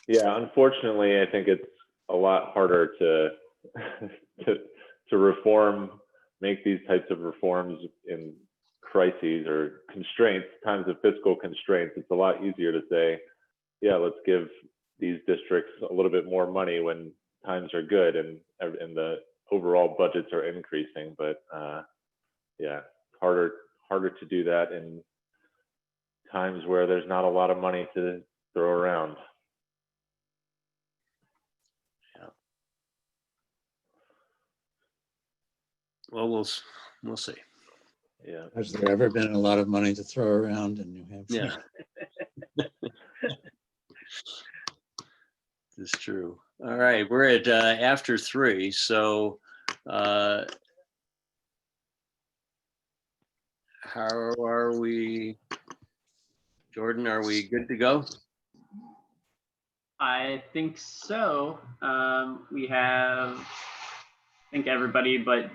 Yeah, unfortunately, I think it's a lot harder to to reform, make these types of reforms in crises or constraints, times of fiscal constraints. It's a lot easier to say, yeah, let's give these districts a little bit more money when times are good and the overall budgets are increasing. But yeah, harder to do that in times where there's not a lot of money to throw around. Well, we'll see. Yeah. Has there ever been a lot of money to throw around in New Hampshire? Yeah. It's true. All right, we're at after 3. So how are we? Jordan, are we good to go? I think so. We have, I think, everybody but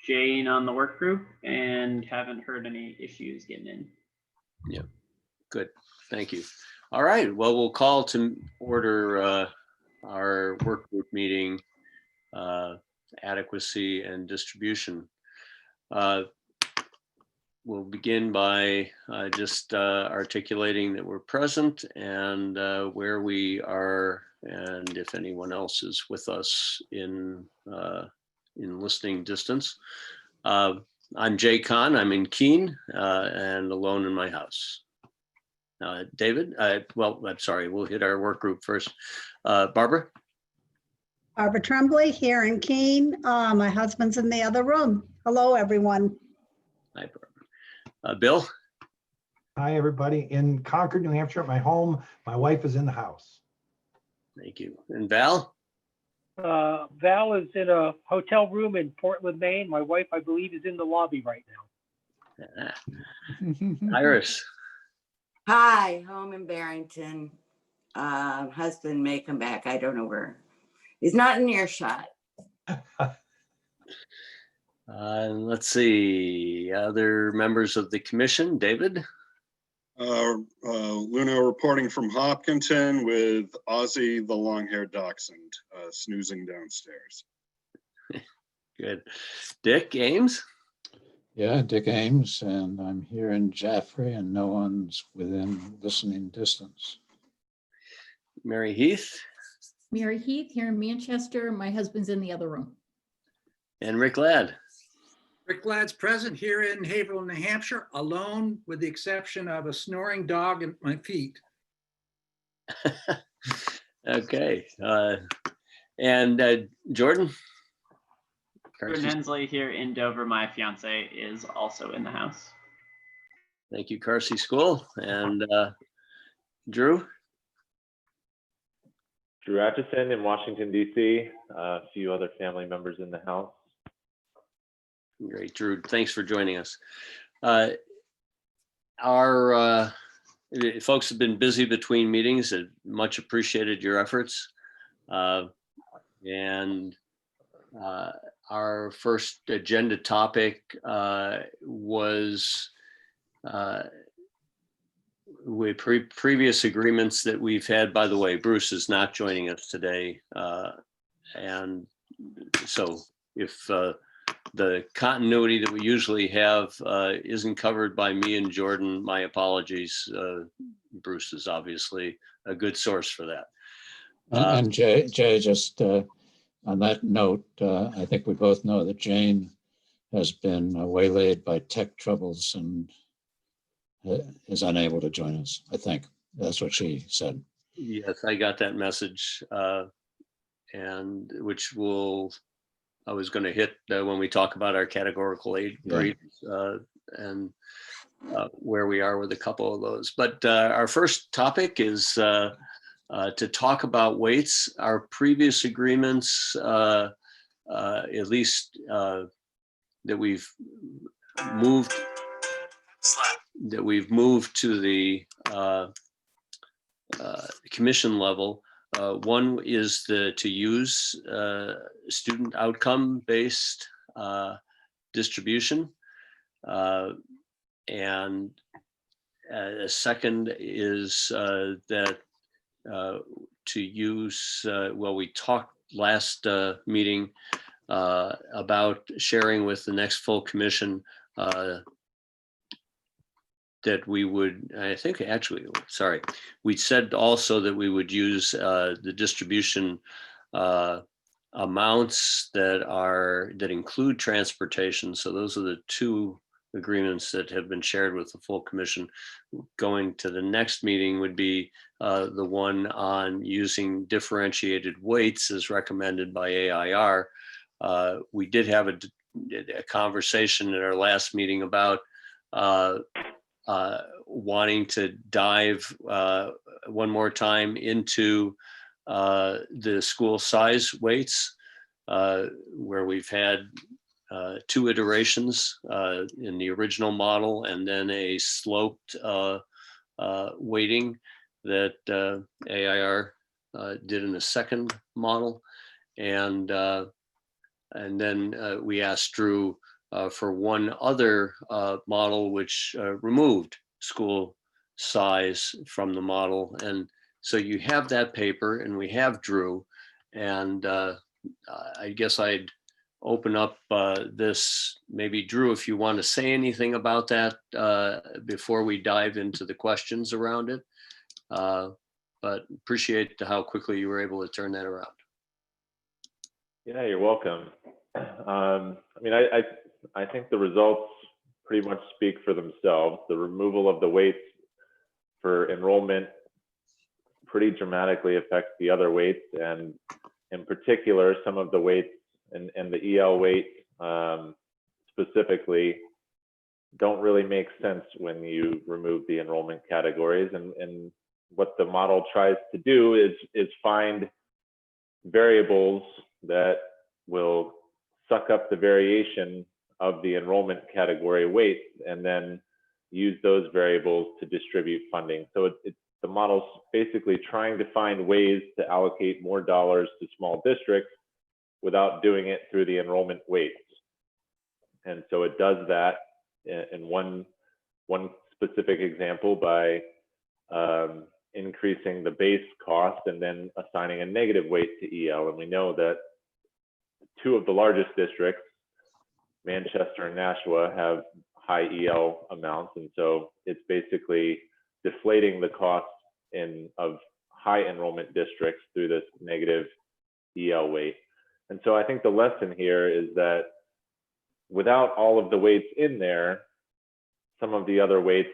Jane on the work group, and haven't heard any issues getting in. Yeah, good. Thank you. All right. Well, we'll call to order our work group meeting, adequacy and distribution. We'll begin by just articulating that we're present and where we are, and if anyone else is with us in listening distance. I'm Jay Kahn. I'm in Keene and alone in my house. David, well, I'm sorry, we'll hit our work group first. Barbara? Barbara Tremblay here in Keene. My husband's in the other room. Hello, everyone. Hi, Barbara. Bill? Hi, everybody. In Concord, New Hampshire, at my home. My wife is in the house. Thank you. And Val? Val is in a hotel room in Portland, Maine. My wife, I believe, is in the lobby right now. Iris? Hi, home in Barrington. Husband may come back. I don't know where. He's not in earshot. Let's see, other members of the commission. David? Luneau reporting from Hopkinton with Ozzy, the long-haired dachshund, snoozing downstairs. Good. Dick, Ames? Yeah, Dick Ames, and I'm here in Jaffrey, and no one's within listening distance. Mary Heath? Mary Heath here in Manchester. My husband's in the other room. And Rick Ladd? Rick Ladd's present here in Haverhill, New Hampshire, alone with the exception of a snoring dog at my feet. Okay. And Jordan? Jordan Hensley here in Dover. My fiance is also in the house. Thank you, Carsey School. And Drew? Drew Atchison in Washington, D.C. A few other family members in the house. Great, Drew. Thanks for joining us. Our folks have been busy between meetings. Much appreciated your efforts. And our first agenda topic was with previous agreements that we've had. By the way, Bruce is not joining us today. And so if the continuity that we usually have isn't covered by me and Jordan, my apologies. Bruce is obviously a good source for that. And Jay, just on that note, I think we both know that Jane has been waylaid by tech troubles and is unable to join us. I think that's what she said. Yes, I got that message, and which I was going to hit when we talk about our categorical aid grades and where we are with a couple of those. But our first topic is to talk about weights. Our previous agreements, at least that we've moved to the commission level. One is to use student outcome based distribution. And a second is that to use, well, we talked last meeting about sharing with the next full commission that we would, I think actually, sorry, we said also that we would use the distribution amounts that include transportation. So those are the two agreements that have been shared with the full commission. Going to the next meeting would be the one on using differentiated weights as recommended by AIR. We did have a conversation at our last meeting about wanting to dive one more time into the school size weights, where we've had two iterations in the original model and then a sloped weighting that AIR did in the second model. And then we asked Drew for one other model which removed school size from the model. And so you have that paper and we have Drew. And I guess I'd open up this, maybe Drew, if you want to say anything about that before we dive into the questions around it. But appreciate how quickly you were able to turn that around. Yeah, you're welcome. I mean, I think the results pretty much speak for themselves. The removal of the weights for enrollment pretty dramatically affects the other weights, and in particular, some of the weights and the EL weight specifically don't really make sense when you remove the enrollment categories. And what the model tries to do is find variables that will suck up the variation of the enrollment category weight and then use those variables to distribute funding. So the model's basically trying to find ways to allocate more dollars to small districts without doing it through the enrollment weights. And so it does that in one specific example by increasing the base cost and then assigning a negative weight to EL. And we know that two of the largest districts, Manchester and Nashua, have high EL amounts. And so it's basically deflating the cost of high enrollment districts through this negative EL weight. And so I think the lesson here is that without all of the weights in there, some of the other weights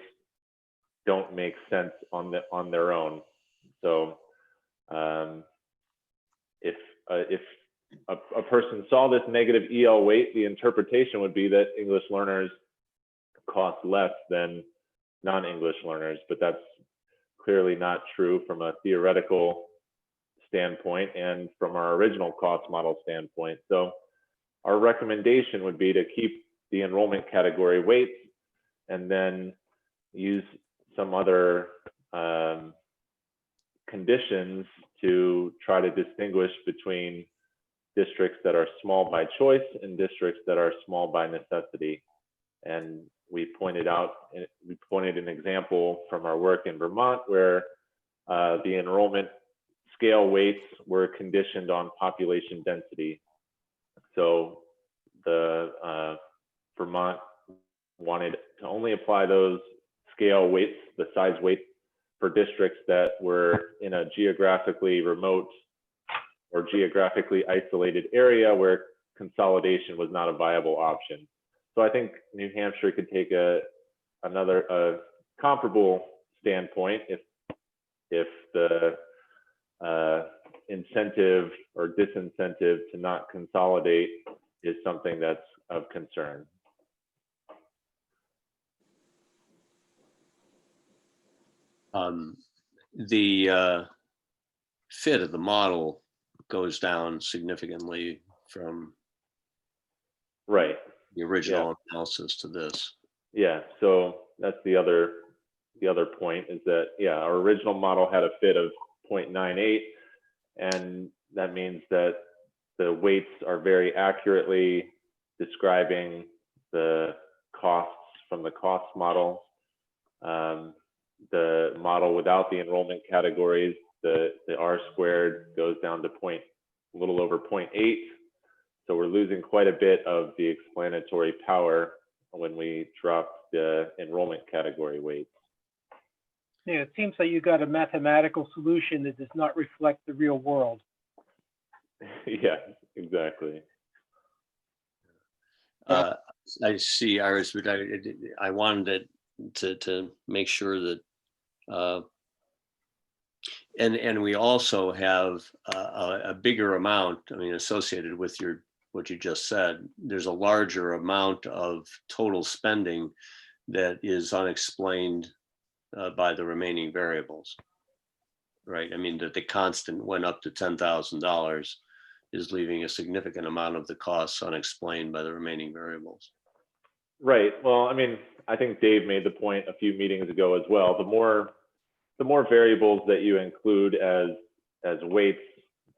don't make sense on their own. So if a person saw this negative EL weight, the interpretation would be that English learners cost less than non-English learners, but that's clearly not true from a theoretical standpoint and from our original cost model standpoint. So our recommendation would be to keep the enrollment category weights and then use some other conditions to try to distinguish between districts that are small by choice and districts that are small by necessity. And we pointed an example from our work in Vermont where the enrollment scale weights were conditioned on population density. So the Vermont wanted to only apply those scale weights, the size weight, for districts that were in a geographically remote or geographically isolated area where consolidation was not a viable option. So I think New Hampshire could take another comparable standpoint if the incentive or disincentive to not consolidate is something that's of concern. The fit of the model goes down significantly from right the original analysis to this. Yeah, so that's the other point is that, yeah, our original model had a fit of 0.98, and that means that the weights are very accurately describing the costs from the cost model. The model without the enrollment categories the R squared goes down to a little over 0.8. So we're losing quite a bit of the explanatory power when we drop the enrollment category weights. Yeah, it seems like you got a mathematical solution that does not reflect the real world. Yeah, exactly. I see, Iris, but I wanted to make sure that, and we also have a bigger amount, I mean, associated with what you just said. There's a larger amount of total spending that is unexplained by the remaining variables, right? I mean, that the constant went up to $10,000 is leaving a significant amount of the costs unexplained by the remaining variables. Right. Well, I mean, I think Dave made the point a few meetings ago as well. The more variables that you include as weights,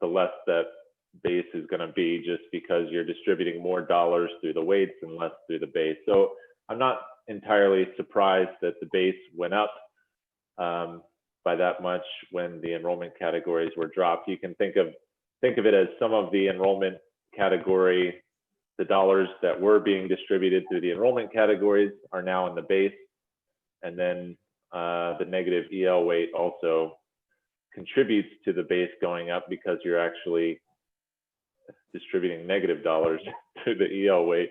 the less that base is going to be, just because you're distributing more dollars through the weights and less through the base. So I'm not entirely surprised that the base went up by that much when the enrollment categories were dropped. You can think of it as some of the enrollment category, the dollars that were being distributed through the enrollment categories are now in the base. And then the negative EL weight also contributes to the base going up, because you're actually distributing negative dollars to the EL weight,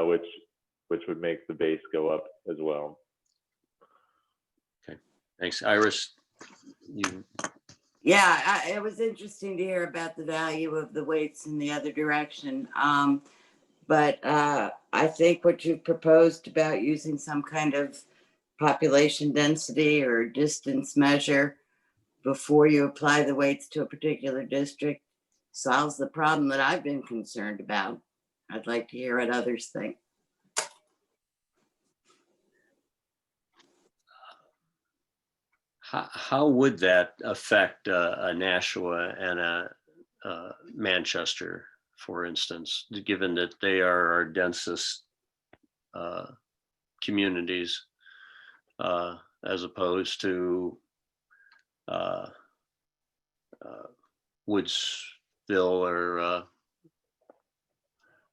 which would make the base go up as well. Okay, thanks. Iris, Yeah, it was interesting to hear about the value of the weights in the other direction. But I think what you proposed about using some kind of population density or distance measure before you apply the weights to a particular district solves the problem that I've been concerned about. I'd like to hear what others think. how would that affect a Nashua and a Manchester, for instance, given that they are our densest communities, as opposed to Woodsville or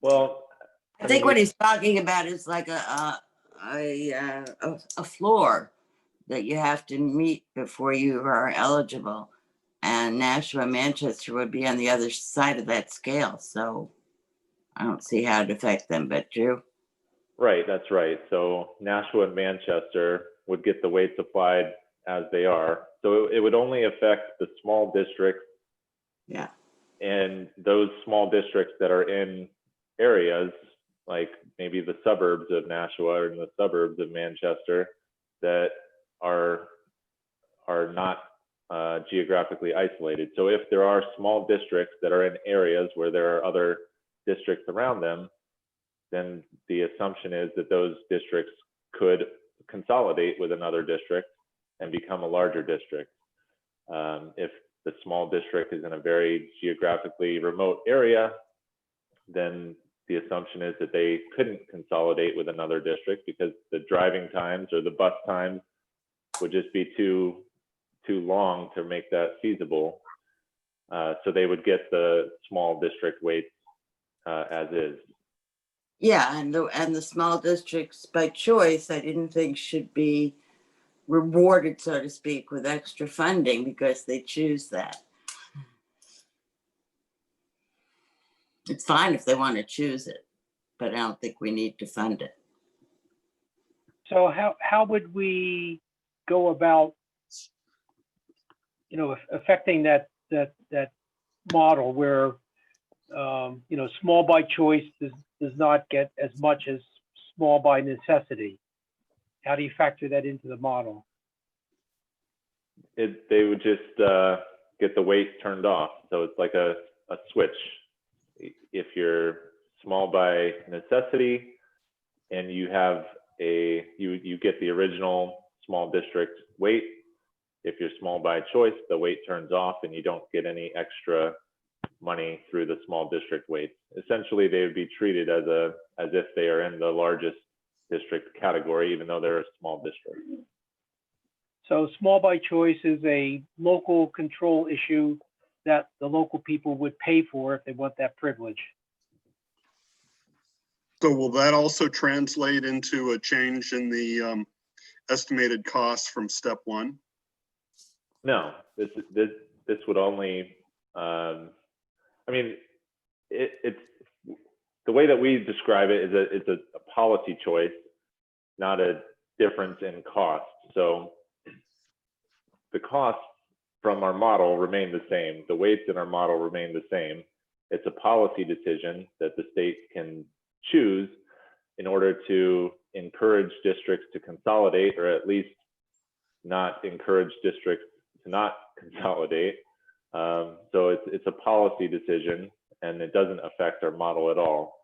Well, I think what he's talking about is like a floor that you have to meet before you are eligible. And Nashua, Manchester would be on the other side of that scale. So I don't see how it affects them, but Drew? Right, that's right. So Nashua and Manchester would get the weights applied as they are. So it would only affect the small districts. Yeah. And those small districts that are in areas like maybe the suburbs of Nashua or the suburbs of Manchester that are not geographically isolated. So if there are small districts that are in areas where there are other districts around them, then the assumption is that those districts could consolidate with another district and become a larger district. If the small district is in a very geographically remote area, then the assumption is that they couldn't consolidate with another district because the driving times or the bus times would just be too long to make that feasible. So they would get the small district weights as is. Yeah, and the small districts by choice, I didn't think should be rewarded, so to speak, with extra funding because they choose that. It's fine if they want to choose it, but I don't think we need to fund it. So how would we go about, affecting that model where, small by choice does not get as much as small by necessity? How do you factor that into the model? They would just get the weight turned off. So it's like a switch. If you're small by necessity and you have you get the original small district weight. If you're small by choice, the weight turns off and you don't get any extra money through the small district weights. Essentially, they would be treated as if they are in the largest district category, even though they're a small district. So small by choice is a local control issue that the local people would pay for if they want that privilege. So will that also translate into a change in the estimated costs from step one? No, this would only, I mean, it's the way that we describe it is it's a policy choice, not a difference in cost. So the costs from our model remain the same. The weights in our model remain the same. It's a policy decision that the state can choose in order to encourage districts to consolidate, or at least not encourage districts to not consolidate. So it's a policy decision, and it doesn't affect our model at all.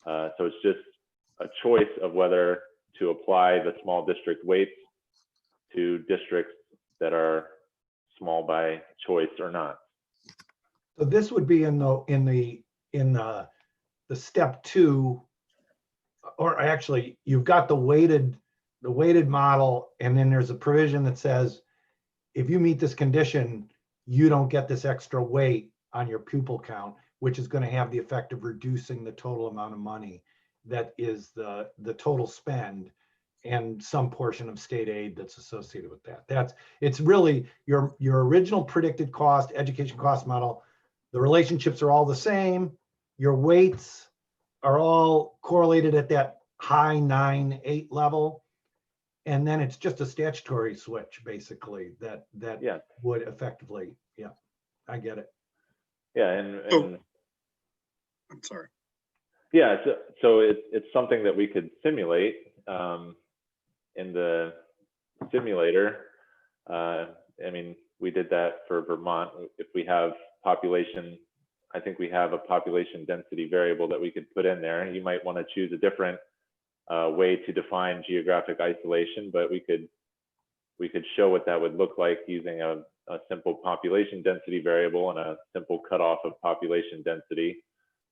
So it's just a choice of whether to apply the small district weights to districts that are small by choice or not. So this would be in the step two, or actually you've got the weighted model, and then there's a provision that says, if you meet this condition, you don't get this extra weight on your pupil count, which is going to have the effect of reducing the total amount of money that is the total spend and some portion of state aid that's associated with that. It's really your original predicted cost, education cost model. The relationships are all the same. Your weights are all correlated at that high 9, 8 level. And then it's just a statutory switch, basically, that Yeah. would effectively, yeah, I get it. Yeah, and I'm sorry. yeah, so it's something that we could simulate in the simulator. I mean, we did that for Vermont. If we have population, I think we have a population density variable that we could put in there. You might want to choose a different way to define geographic isolation, but we could show what that would look like using a simple population density variable and a simple cutoff of population density.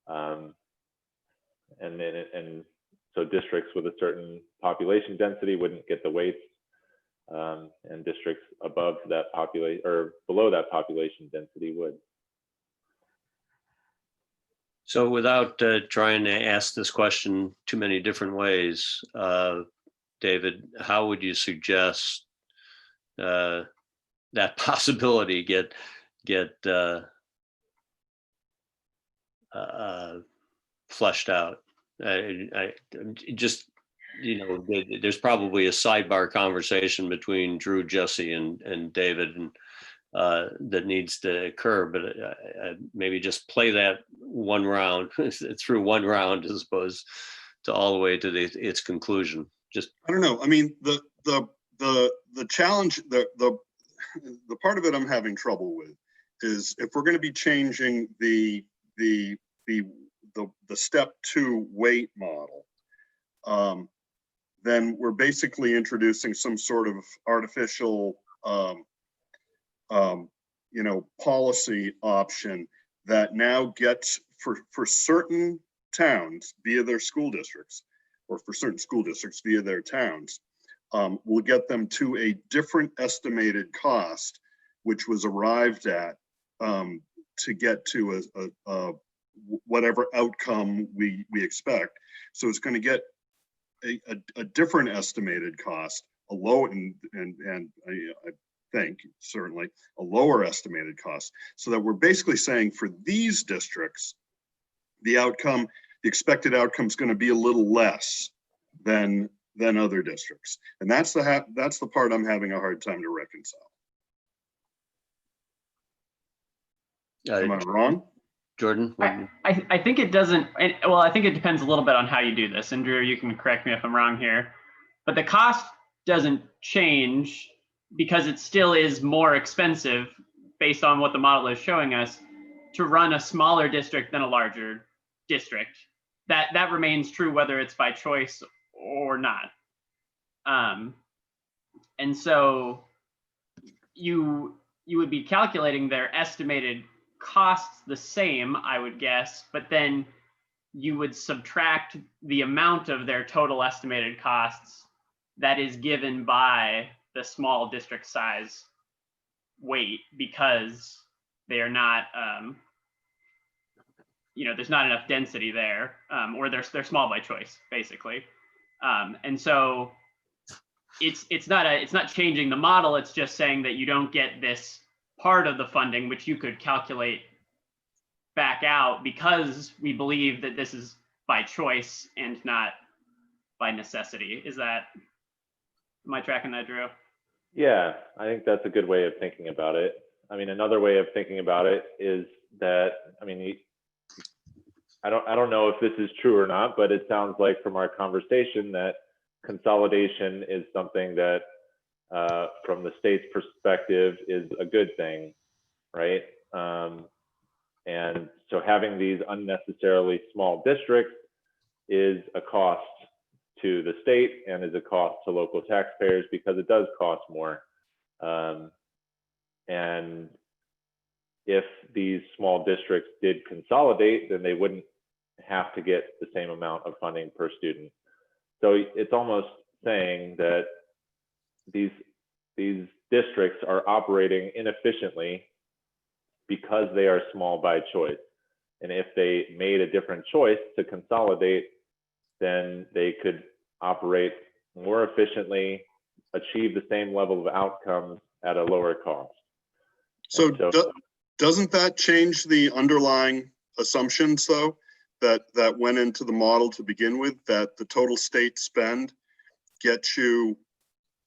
And so districts with a certain population density wouldn't get the weights, and districts above that population or below that population density would. So without trying to ask this question too many different ways, David, how would you suggest that possibility get fleshed out? I just, there's probably a sidebar conversation between Drew, Jesse, and David, and that needs to occur, but maybe just play that one round through one round as opposed to all the way to its conclusion. Just, I don't know. I mean, the challenge, the part of it I'm having trouble with is if we're going to be changing the step 2 weight model, then we're basically introducing some sort of artificial policy option that now gets for certain towns via their school districts, or for certain school districts via their towns, will get them to a different estimated cost, which was arrived at to get to a whatever outcome we expect. So it's going to get a different estimated cost, a low and I think certainly a lower estimated cost, so that we're basically saying for these districts, the expected outcome is going to be a little less than other districts, and that's the part I'm having a hard time to reconcile. Am I wrong? Jordan? I think it doesn't, well, I think it depends a little bit on how you do this. And Drew, you can correct me if I'm wrong here, but the cost doesn't change because it still is more expensive based on what the model is showing us to run a smaller district than a larger district. That remains true whether it's by choice or not. And so you would be calculating their estimated costs the same, I would guess, but then you would subtract the amount of their total estimated costs that is given by the small district size weight because they are not, there's not enough density there, or they're small by choice, basically. And so it's not changing the model. It's just saying that you don't get this part of the funding, which you could calculate back out, because we believe that this is by choice and not by necessity. Am I tracking that, Drew? Yeah, I think that's a good way of thinking about it. I mean, another way of thinking about it is that, I mean, I don't know if this is true or not, but it sounds like from our conversation that consolidation is something that, from the state's perspective, is a good thing, right? And so having these unnecessarily small districts is a cost to the state and is a cost to local taxpayers because it does cost more. And if these small districts did consolidate, then they wouldn't have to get the same amount of funding per student. So it's almost saying that these districts are operating inefficiently because they are small by choice. And if they made a different choice to consolidate, then they could operate more efficiently, achieve the same level of outcomes at a lower cost. So doesn't that change the underlying assumptions, though, that went into the model to begin with, that the total state spend gets you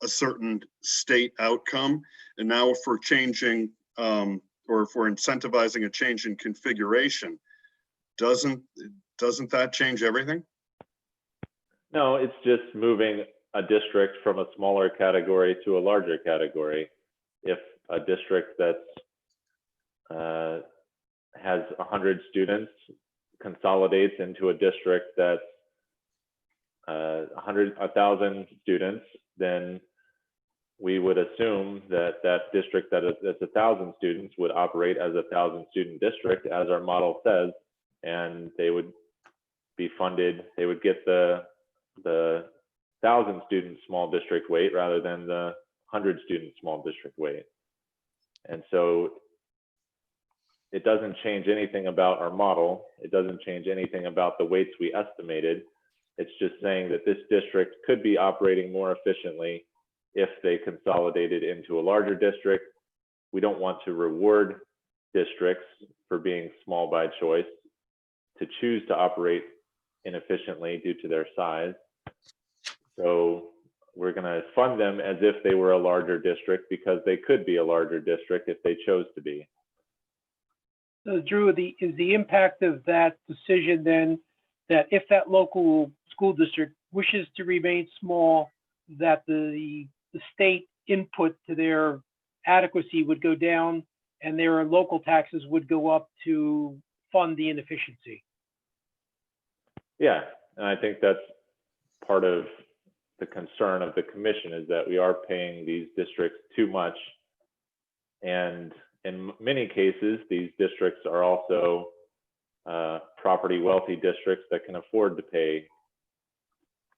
a certain state outcome? And now if we're changing, or if we're incentivizing a change in configuration, doesn't that change everything? No, it's just moving a district from a smaller category to a larger category. If a district that has 100 students consolidates into a district that's 1,000 students, then we would assume that that district that's 1,000 students would operate as a 1,000 student district, as our model says, and they would be funded. They would get the 1,000 student small district weight rather than the 100 student small district weight. And so it doesn't change anything about our model. It doesn't change anything about the weights we estimated. It's just saying that this district could be operating more efficiently if they consolidated into a larger district. We don't want to reward districts for being small by choice to choose to operate inefficiently due to their size. So we're going to fund them as if they were a larger district because they could be a larger district if they chose to be. So Drew, is the impact of that decision then that if that local school district wishes to remain small, that the state input to their adequacy would go down and their local taxes would go up to fund the inefficiency? Yeah, and I think that's part of the concern of the commission, is that we are paying these districts too much. And in many cases, these districts are also property wealthy districts that can afford to pay.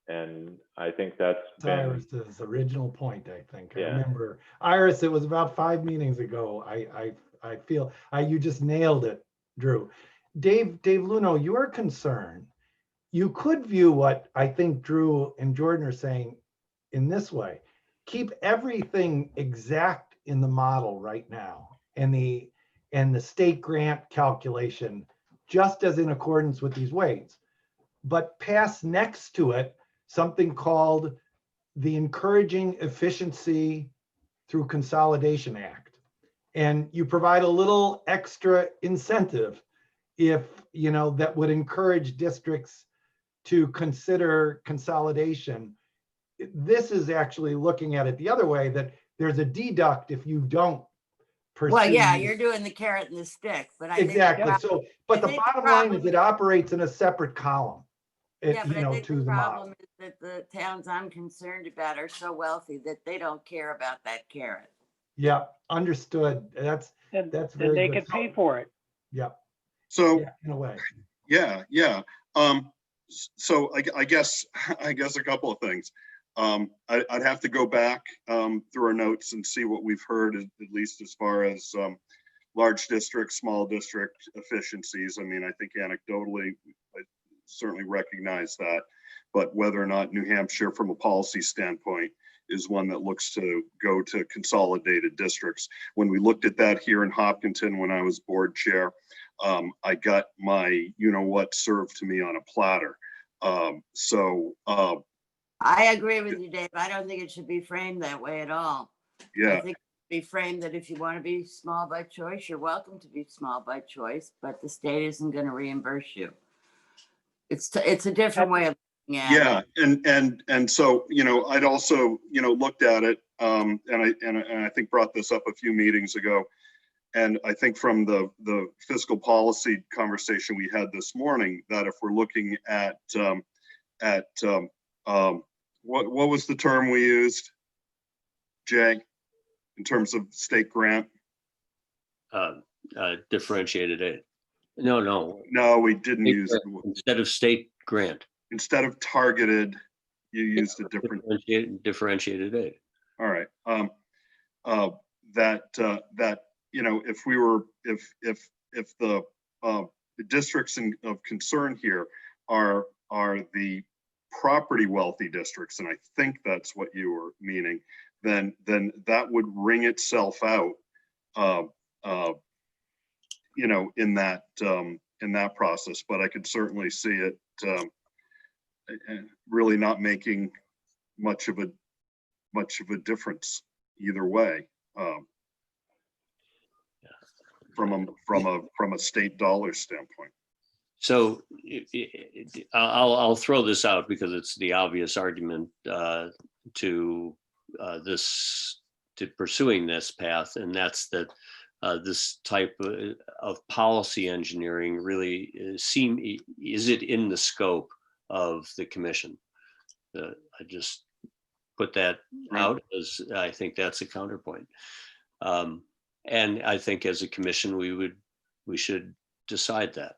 And I think that's been Iris's original point, I think. Yeah. I remember, Iris, it was about 5 meetings ago. I feel you just nailed it, Drew. Dave Luneau, your concern, you could view what I think Drew and Jordan are saying in this way: keep everything exact in the model right now, and the state grant calculation just as in accordance with these weights, but pass next to it something called the Encouraging Efficiency Through Consolidation Act. And you provide a little extra incentive if, that would encourage districts to consider consolidation. This is actually looking at it the other way, that there's a deduct if you don't pursue. Well, yeah, you're doing the carrot and the stick, but I Exactly. think So, but the bottom line is it operates in a separate column. yeah, but I think To the the model. problem is that the towns I'm concerned about are so wealthy that they don't care about that carrot. Yeah, understood. That's very they good. can pay for it. Yeah. So Yeah, in a way. yeah. So I guess a couple of things. I'd have to go back through our notes and see what we've heard, at least as far as large district, small district efficiencies. I mean, I think anecdotally, I certainly recognize that, but whether or not New Hampshire from a policy standpoint is one that looks to go to consolidated districts. When we looked at that here in Hopkinton, when I was board chair, I got my, you know what, served to me on a platter. I agree with you, Dave. I don't think it should be framed that way at all. Yeah. I think it should be framed that if you want to be small by choice, you're welcome to be small by choice, but the state isn't going to reimburse you. It's a different way of looking at it. Yeah, and so, you know, I'd also, you know, looked at it, and I think brought this up a few meetings ago. And I think from the fiscal policy conversation we had this morning, that if we're looking at what was the term we used, Jay, in terms of state grant? Differentiated aid. No, we didn't use it. Instead of state grant. Instead of targeted, you used a different differentiated aid. All right. That you know, if the districts of concern here are the property wealthy districts, and I think that's what you were meaning, then that would ring itself out, you know, in that process. But I could certainly see it really not making much of a difference either way, from a state dollar standpoint. So I'll throw this out because it's the obvious argument to pursuing this path, and that's that this type of policy engineering really is it in the scope of the commission? I just put that out as I think that's a counterpoint, and I think as a commission we should decide that.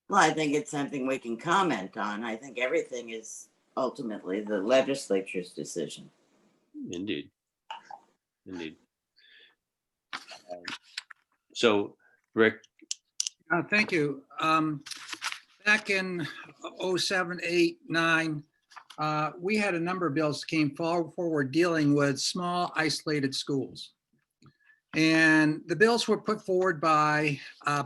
Well, I think it's something we can comment on. I think everything is ultimately the legislature's decision. Indeed. So, Rick. Thank you. Back in 07, 8, 9, we had a number of bills that came forward dealing with small isolated schools. And the bills were put forward by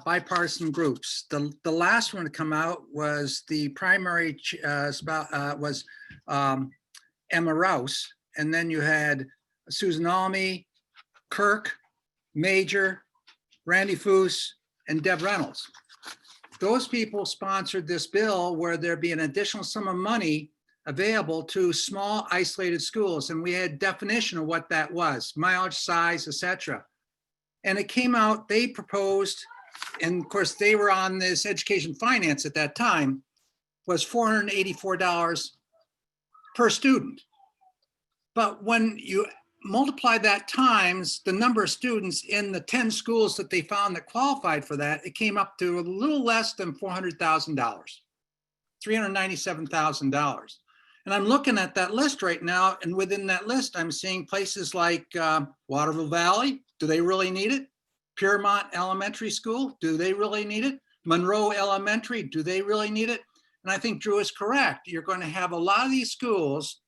bipartisan groups. The last one to come out was the primary was Emma Rouse, and then you had Susan Almy, Kirk, Major, Randy Foose, and Deb Reynolds. Those people sponsored this bill where there'd be an additional sum of money available to small isolated schools, and we had definition of what that was, mileage, size, etc. And it came out, they proposed, and of course they were on this education finance at that time, was $484 per student. But when you multiply that times the number of students in the 10 schools that they found that qualified for that, it came up to a little less than $400,000, $397,000. And I'm looking at that list right now, and within that list, I'm seeing places like Waterville Valley. Do they really need it? Piermont Elementary School, do they really need it? Monroe Elementary, do they really need it? And I think Drew is correct. You're going to have a lot of these schools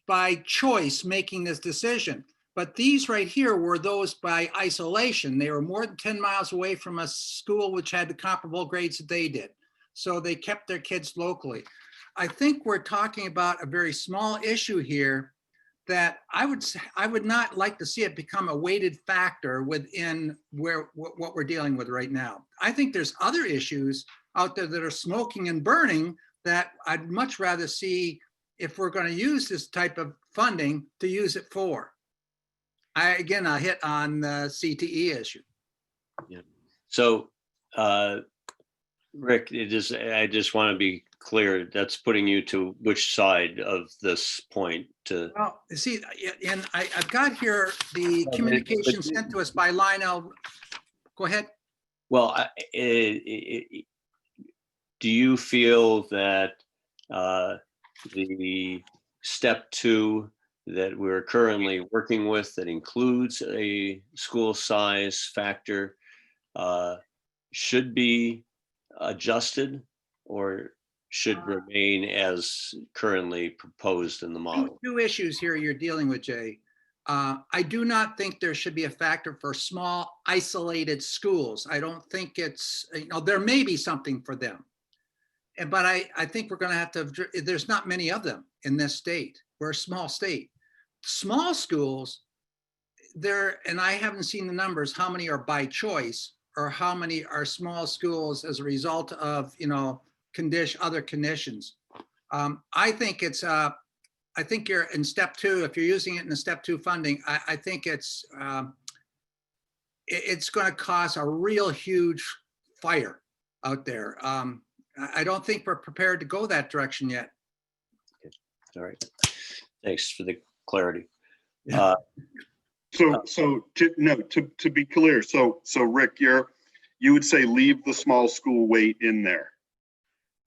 by choice making this decision. But these right here were those by isolation. They were more than 10 miles away from a school which had the comparable grades that they did. So they kept their kids locally. I think we're talking about a very small issue here that I would not like to see it become a weighted factor within what we're dealing with right now. I think there's other issues out there that are smoking and burning that I'd much rather see, if we're going to use this type of funding, to use it for. I hit on the CTE issue. Yeah. So, Rick, I just want to be clear, that's putting you to which side of this point to? Well, you see, and I've got here the communication sent to us by Lionel. Go ahead. Well, do you feel that The step 2 that we're currently working with that includes a school size factor should be adjusted or should remain as currently proposed in the model. Two issues here you're dealing with, Jay. I do not think there should be a factor for small isolated schools. I don't think it's, there may be something for them. But I think we're going to have to, there's not many of them in this state. We're a small state. Small schools, and I haven't seen the numbers, how many are by choice or how many are small schools as a result of, other conditions. I think you're in step 2, if you're using it in the step 2 funding, I think it's going to cause a real huge fire out there. I don't think we're prepared to go that direction yet. Okay. All right. Thanks for the clarity. Yeah. To be clear, so Rick, you would say leave the small school weight in there.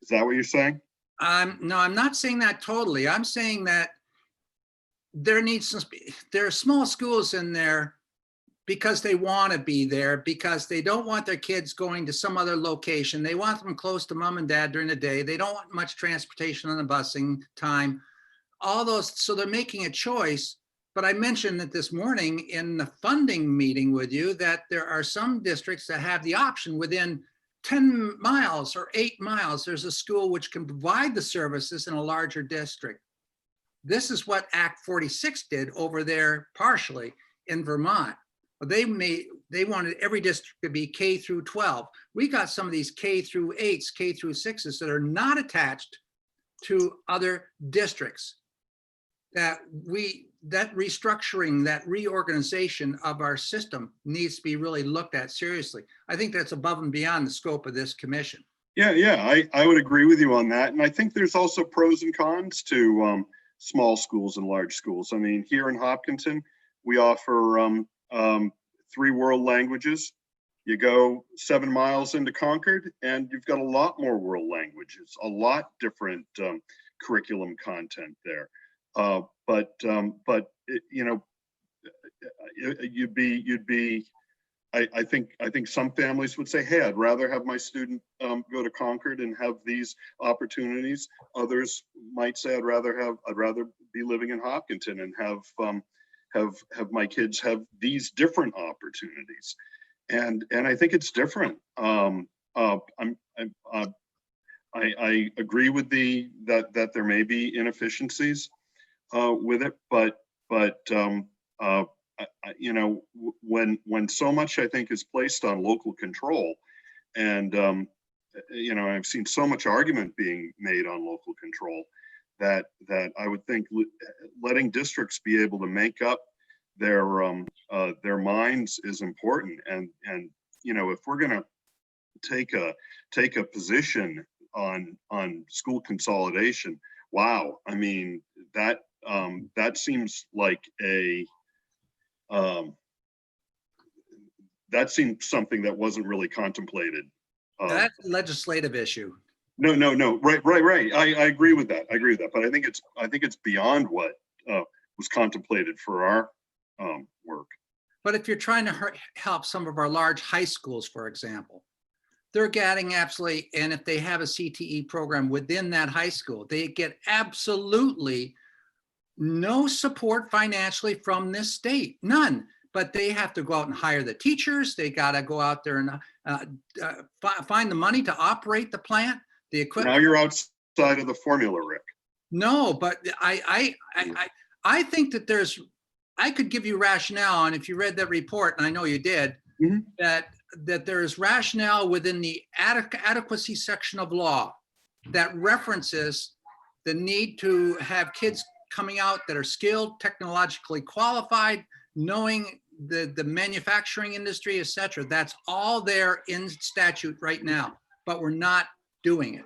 Is that what you're saying? No, I'm not saying that totally. I'm saying that there are small schools in there because they want to be there, because they don't want their kids going to some other location. They want them close to mom and dad during the day. They don't want much transportation on the busing time. All those, so they're making a choice. But I mentioned that this morning in the funding meeting with you that there are some districts that have the option within 10 miles or 8 miles, there's a school which can provide the services in a larger district. This is what Act 46 did over there partially in Vermont. They wanted every district to be K through 12. We got some of these K through 8s, K through 6s that are not attached to other districts. That restructuring, that reorganization of our system needs to be really looked at seriously. I think that's above and beyond the scope of this commission. Yeah, I would agree with you on that. And I think there's also pros and cons to small schools and large schools. I mean, here in Hopkinton, we offer 3 world languages. You go 7 miles into Concord and you've got a lot more world languages, a lot different curriculum content there. But I think some families would say, hey, I'd rather have my student go to Concord and have these opportunities. Others might say, I'd rather be living in Hopkinton and have my kids have these different opportunities. And I think it's different. I agree with that there may be inefficiencies with it, but when so much I think is placed on local control, and I've seen so much argument being made on local control that I would think letting districts be able to make up their minds is important. And if we're going to take a position on school consolidation, wow, I mean that seems like that seems something that wasn't really contemplated. That's a legislative issue. No, right. I agree with that. But I think it's beyond what was contemplated for our work. But if you're trying to help some of our large high schools, for example, they're getting absolutely, and if they have a CTE program within that high school, they get absolutely no support financially from this state, none. But they have to go out and hire the teachers. They got to go out there and find the money to operate the plant, the equipment. Now you're outside of the formula, Rick. No, but I think that I could give you rationale, and if you read that report, and I know you did, mm-hmm. that there is rationale within the adequacy section of law that references the need to have kids coming out that are skilled, technologically qualified, knowing the manufacturing industry, et cetera. That's all there in statute right now, but we're not doing it.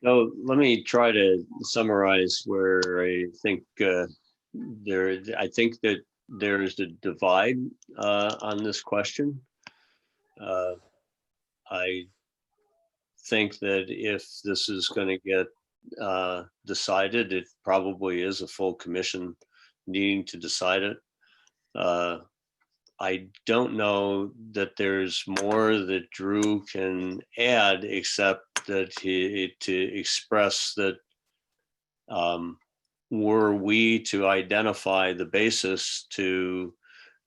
So let me try to summarize where I think I think that there's a divide on this question. I think that if this is going to get decided, it probably is a full commission needing to decide it. I don't know that there's more that Drew can add, except that to express that were we to identify the basis to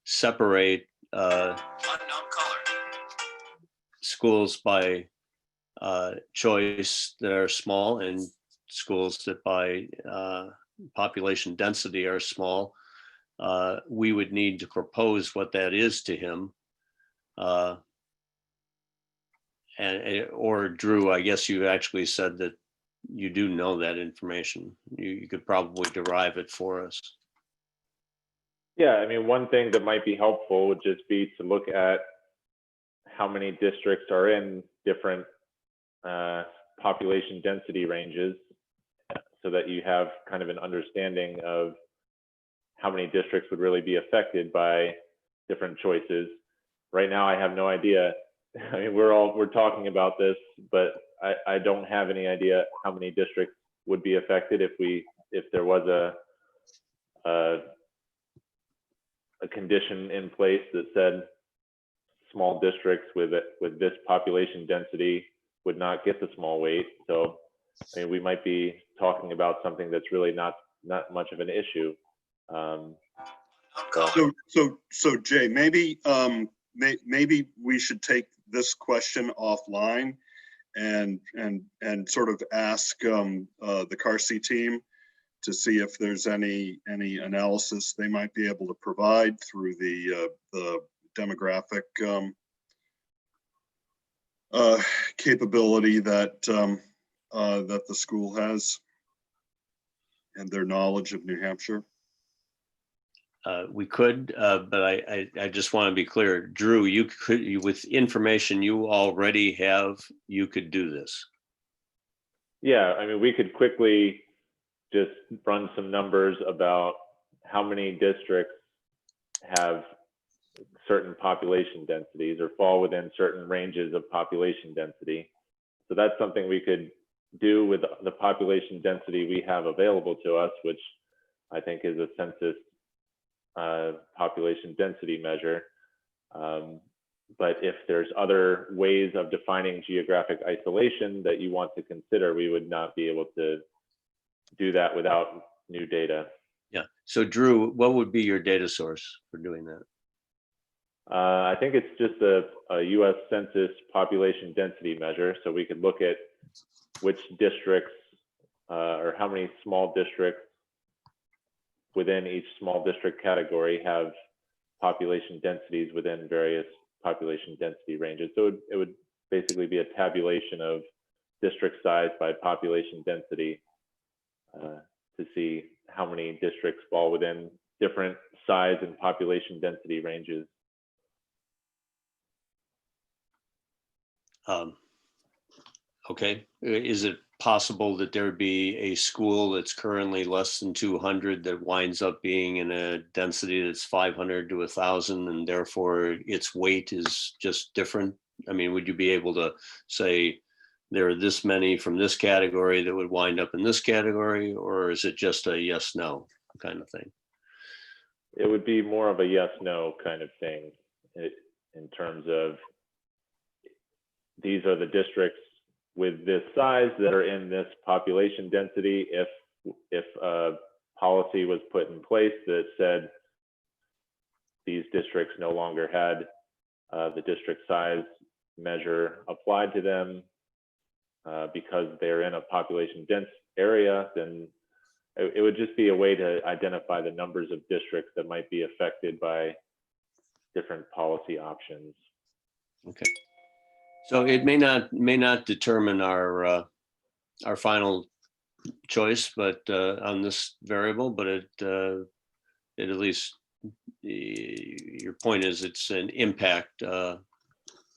separate schools by choice that are small and schools that by population density are small, we would need to propose what that is to him. Or Drew, I guess you actually said that you do know that information. You could probably derive it for us. Yeah, I mean, one thing that might be helpful would just be to look at how many districts are in different population density ranges, so that you have kind of an understanding of how many districts would really be affected by different choices. Right now, I have no idea. I mean, we're talking about this, but I don't have any idea how many districts would be affected if there was a condition in place that said small districts with this population density would not get the small weight. So, I mean, we might be talking about something that's really not much of an issue. So Jay, maybe we should take this question offline and sort of ask the Carsey team to see if there's any analysis they might be able to provide through the demographic capability that that the school has and their knowledge of New Hampshire. We could, but I just want to be clear, Drew, with information you already have, you could do this. Yeah, I mean, we could quickly just run some numbers about how many districts have certain population densities or fall within certain ranges of population density. So that's something we could do with the population density we have available to us, which I think is a census population density measure. But if there's other ways of defining geographic isolation that you want to consider, we would not be able to do that without new data. Yeah. So Drew, what would be your data source for doing that? I think it's just a US Census population density measure. So we could look at which districts or how many small districts within each small district category have population densities within various population density ranges. So it would basically be a tabulation of district size by population density to see how many districts fall within different size and population density ranges. Okay, is it possible that there would be a school that's currently less than 200 that winds up being in a density that's 500 to 1,000 and therefore its weight is just different? I mean, would you be able to say there are this many from this category that would wind up in this category, or is it just a yes, no kind of thing? It would be more of a yes, no kind of thing in terms of these are the districts with this size that are in this population density. If a policy was put in place that said these districts no longer had the district size measure applied to them because they're in a population dense area, then it would just be a way to identify the numbers of districts that might be affected by different policy options. Okay. So it may not determine our final choice, but on this variable, but it at least your point is it's an impact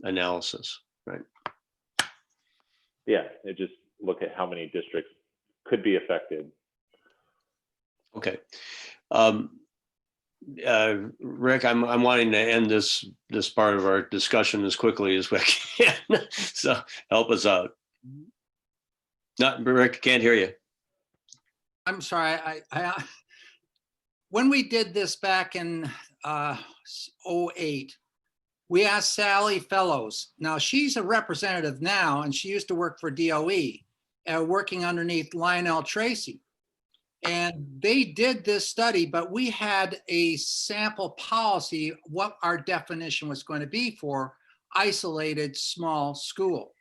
analysis, right? Yeah, it just look at how many districts could be affected. Okay. Rick, I'm wanting to end this part of our discussion as quickly as we can. So help us out. Not, Rick, can't hear you. I'm sorry, when we did this back in '08, we asked Sally Fellows. Now, she's a representative now, and she used to work for DOE, working underneath Lionel Tracy. And they did this study, but we had a sample policy, what our definition was going to be for isolated small school.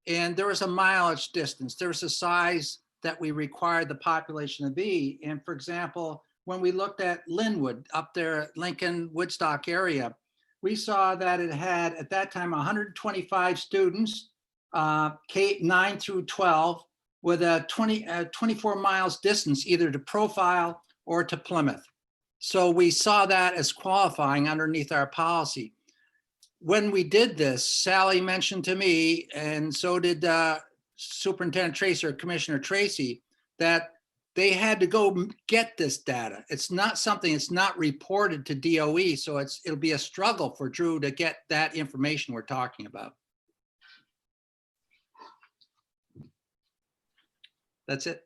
And there was a mileage distance. There was a size that we required the population to be. And for example, when we looked at Linwood up there at Lincoln, Woodstock area, we saw that it had at that time 125 students, K-9 through 12, with a 24 miles distance either to Profile or to Plymouth. So we saw that as qualifying underneath our policy. When we did this, Sally mentioned to me, and so did Superintendent Tracy or Commissioner Tracy, that they had to go get this data. It's not something, it's not reported to DOE, so it'll be a struggle for Drew to get that information we're talking about. That's it.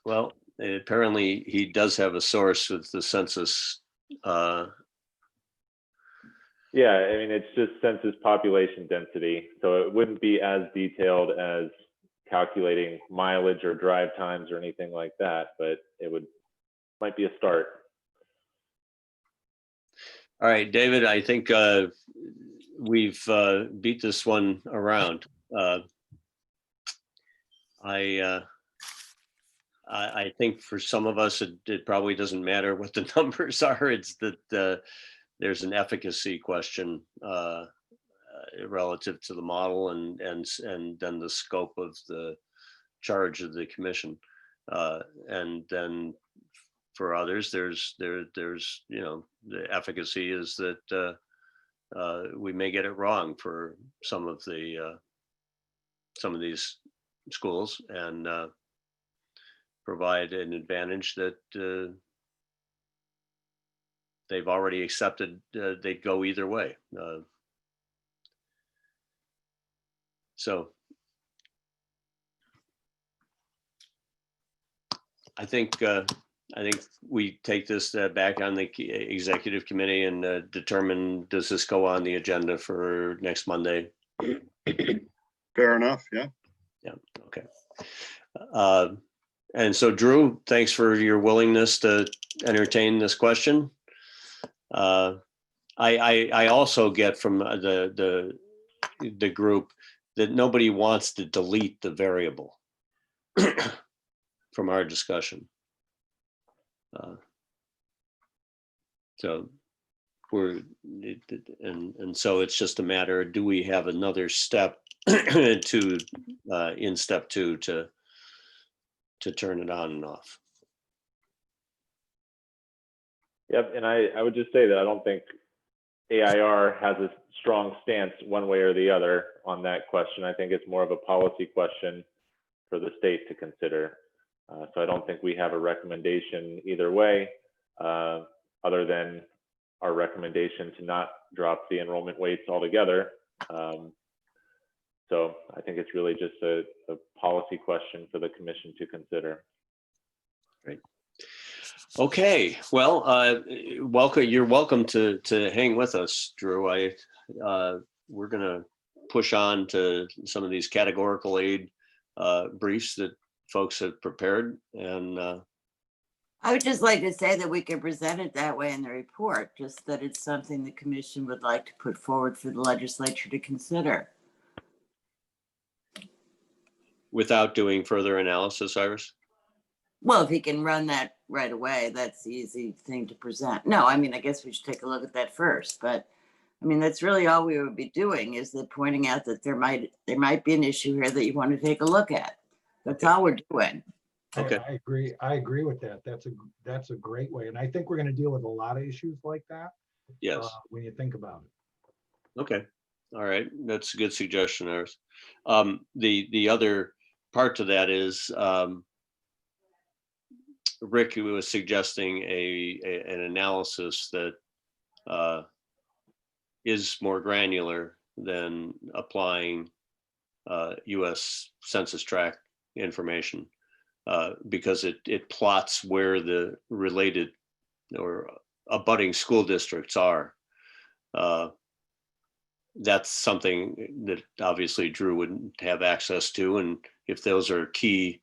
Well, apparently he does have a source with the census. Yeah, I mean, it's just census population density. So it wouldn't be as detailed as calculating mileage or drive times or anything like that, but it might be a start. All right, David, I think we've beat this one around. I think for some of us, it probably doesn't matter what the numbers are. It's that there's an efficacy question relative to the model and then the scope of the charge of the commission. And then for others, there's you know, the efficacy is that we may get it wrong for some of these schools and provide an advantage that they've already accepted. They'd go either way. So I think we take this back on the executive committee and determine, does this go on the agenda for next Monday? Fair enough, yeah. Yeah, okay. And so Drew, thanks for your willingness to entertain this question. I also get from the group that nobody wants to delete the variable from our discussion. So so it's just a matter, do we have another step to in step 2 to turn it on and off? Yep, and I would just say that I don't think AIR has a strong stance one way or the other on that question. I think it's more of a policy question for the state to consider. So I don't think we have a recommendation either way, other than our recommendation to not drop the enrollment weights altogether. So I think it's really just a policy question for the commission to consider. Great. Okay, well, welcome. You're welcome to hang with us, Drew. We're gonna push on to some of these categorical aid briefs that folks have prepared, and I would just like to say that we can present it that way in the report, just that it's something the commission would like to put forward for the legislature to consider. without doing further analysis, Iris? Well, if he can run that right away, that's the easy thing to present. No, I mean, I guess we should take a look at that first, but I mean, that's really all we would be doing, is that pointing out that there might be an issue here that you want to take a look at. That's all we're doing. Okay. I agree with that. That's a great way. And I think we're going to deal with a lot of issues like that. Yes. When you think about it. Okay. All right. That's a good suggestion, Iris. The other part to that is Rick was suggesting an analysis that is more granular than applying US Census Tract information because it plots where the related or abutting school districts are. That's something that obviously Drew wouldn't have access to, and if those are key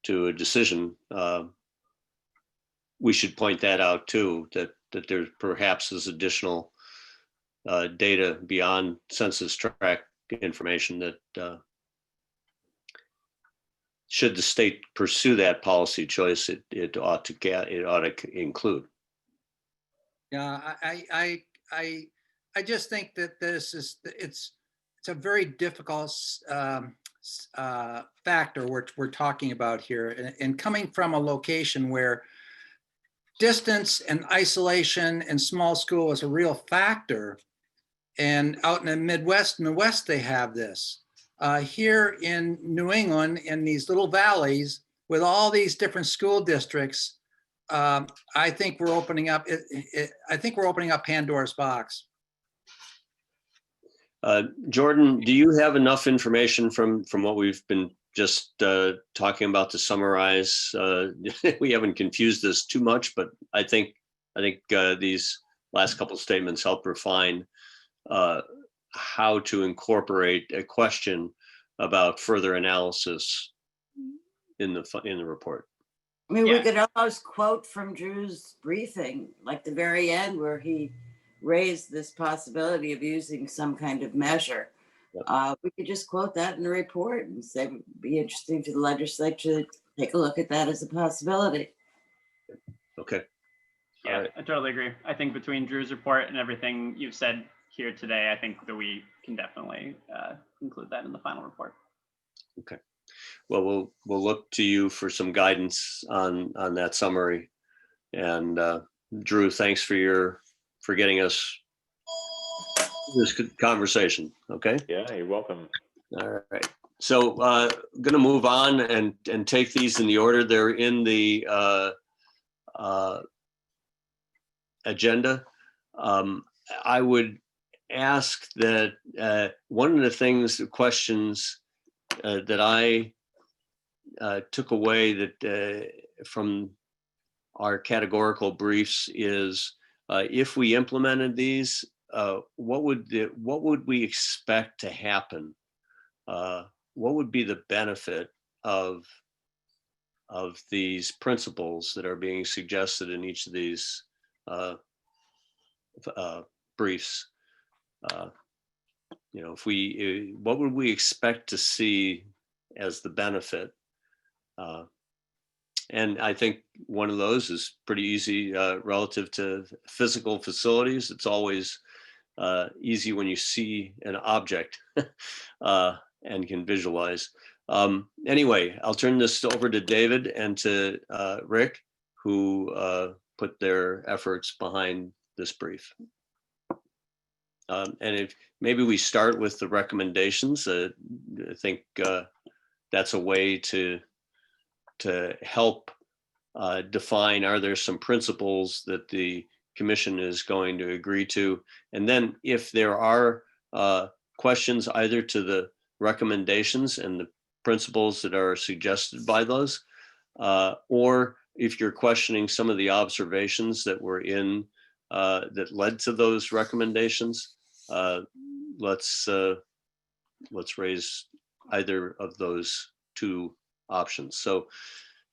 to a decision, we should point that out too, that there perhaps is additional data beyond census tract information that should the state pursue that policy choice, it ought to include. Yeah, I just think that it's a very difficult factor we're talking about here, and coming from a location where distance and isolation and small school is a real factor, and out in the Midwest, they have this. Here in New England, in these little valleys with all these different school districts, I think we're opening up. I think we're opening up Pandora's box. Jordan, do you have enough information from what we've been just talking about to summarize? We haven't confused this too much, but I think these last couple statements help refine how to incorporate a question about further analysis in the report. I mean, we could almost quote from Drew's briefing, like the very end where he raised this possibility of using some kind of measure. Yep. We could just quote that in the report and say it would be interesting to the legislature to take a look at that as a possibility. Okay. Yeah, right. I totally agree. I think between Drew's report and everything you've said here today, I think that we can definitely include that in the final report. Okay. Well, we'll look to you for some guidance on that summary. And Drew, thanks for getting us this conversation. Okay. Yeah, you're welcome. All right. So I'm going to move on and take these in the order they're in the agenda. I would ask that one of the questions that I took away that from our categorical briefs is if we implemented these, what would we expect to happen? What would be the benefit of these principles that are being suggested in each of these briefs? What would we expect to see as the benefit? And I think one of those is pretty easy relative to physical facilities. It's always easy when you see an object and can visualize. Anyway, I'll turn this over to David and to Rick, who put their efforts behind this brief. And if maybe we start with the recommendations, I think that's a way to help define, are there some principles that the commission is going to agree to? And then if there are questions either to the recommendations and the principles that are suggested by those, or if you're questioning some of the observations that were in that led to those recommendations, let's raise either of those two options. So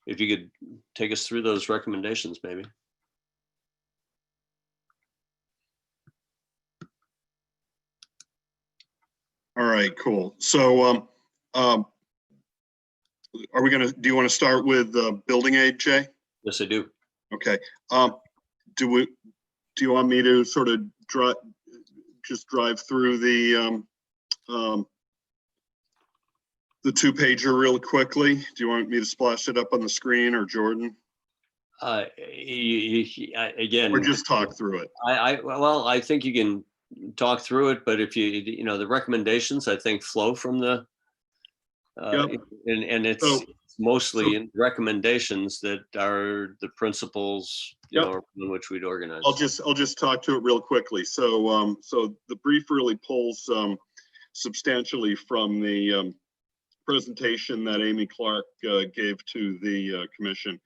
if you could take us through those recommendations, maybe. All right, cool. So are we gonna, do you want to start with building aid, Jay? Yes, I do. Okay. Do you want me to sort of drive through the 2-pager real quickly? Do you want me to splash it up on the screen, or Jordan? Again, or just talk through it. Well, I think you can talk through it, but if the recommendations, I think, flow from the Yep. and it's mostly in recommendations that are the principles, you Yep. know, in which we'd organize. I'll just talk to it real quickly. So so the brief really pulls substantially from the presentation that Amy Clark gave to the commission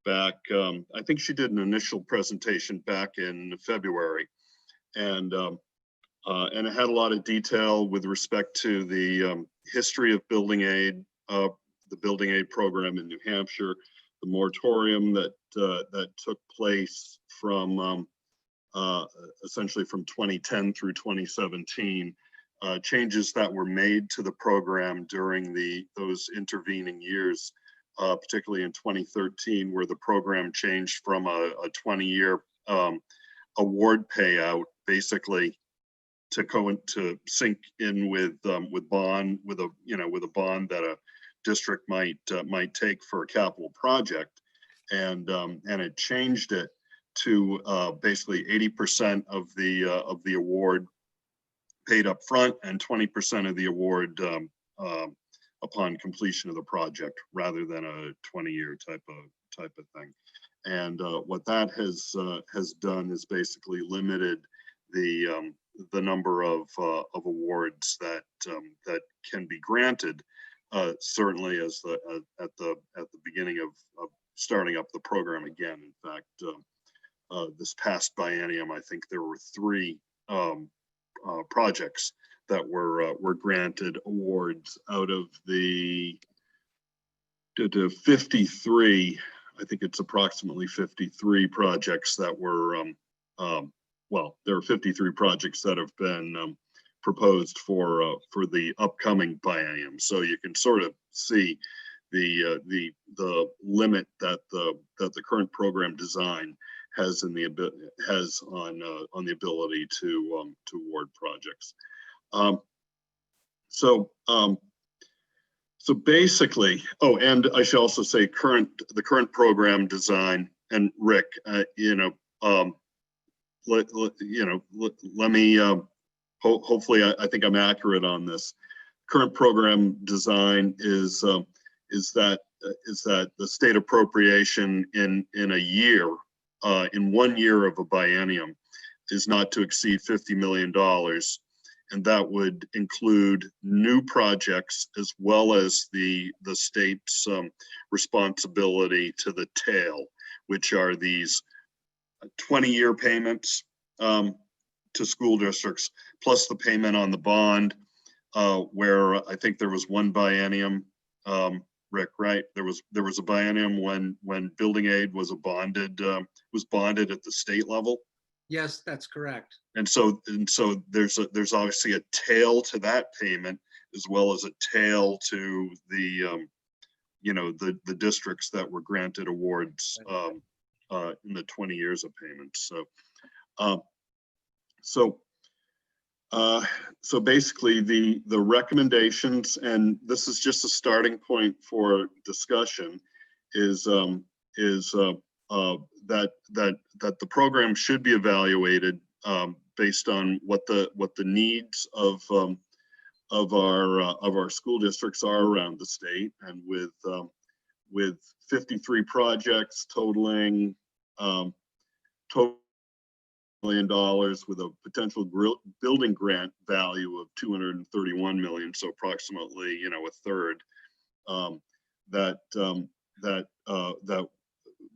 back. I think she did an initial presentation back in February, and it had a lot of detail with respect to the history of building aid, the building aid program in New Hampshire, the moratorium that that took place from essentially from 2010 through 2017, changes that were made to the program during those intervening years, particularly in 2013, where the program changed from a 20-year award payout, basically, to sync in with bond, with a bond that a district might take for a capital project, and it changed it to basically 80% of the award paid up front and 20% of the award upon completion of the project, rather than a 20-year type of thing. And what that has done is basically limited the number of awards that can be granted, certainly as at the beginning of starting up the program again. In fact, this past biennium, I think there were 3 projects that were granted awards out of the 53. I think it's approximately 53 projects that were well, there are 53 projects that have been proposed for the upcoming biennium. So you can sort of see the limit that the current program design has on the ability to award projects. So basically, oh, and I should also say the current program design, and Rick, let me, hopefully I think I'm accurate on this. Current program design is that the state appropriation in a year, in 1 year of a biennium, is not to exceed $50 million. And that would include new projects as well as the state's responsibility to the tail, which are these 20-year payments to school districts, plus the payment on the bond, where I think there was one biennium, Rick, right? There was a biennium when building aid was bonded at the state level. Yes, that's correct. And so there's obviously a tail to that payment, as well as a tail to the the districts that were granted awards in the 20 years of payments. So basically the recommendations, and this is just a starting point for discussion, is that the program should be evaluated based on what the needs of our school districts are around the state, and with 53 projects totaling $1 million, with a potential building grant value of $231 million, so approximately a third, that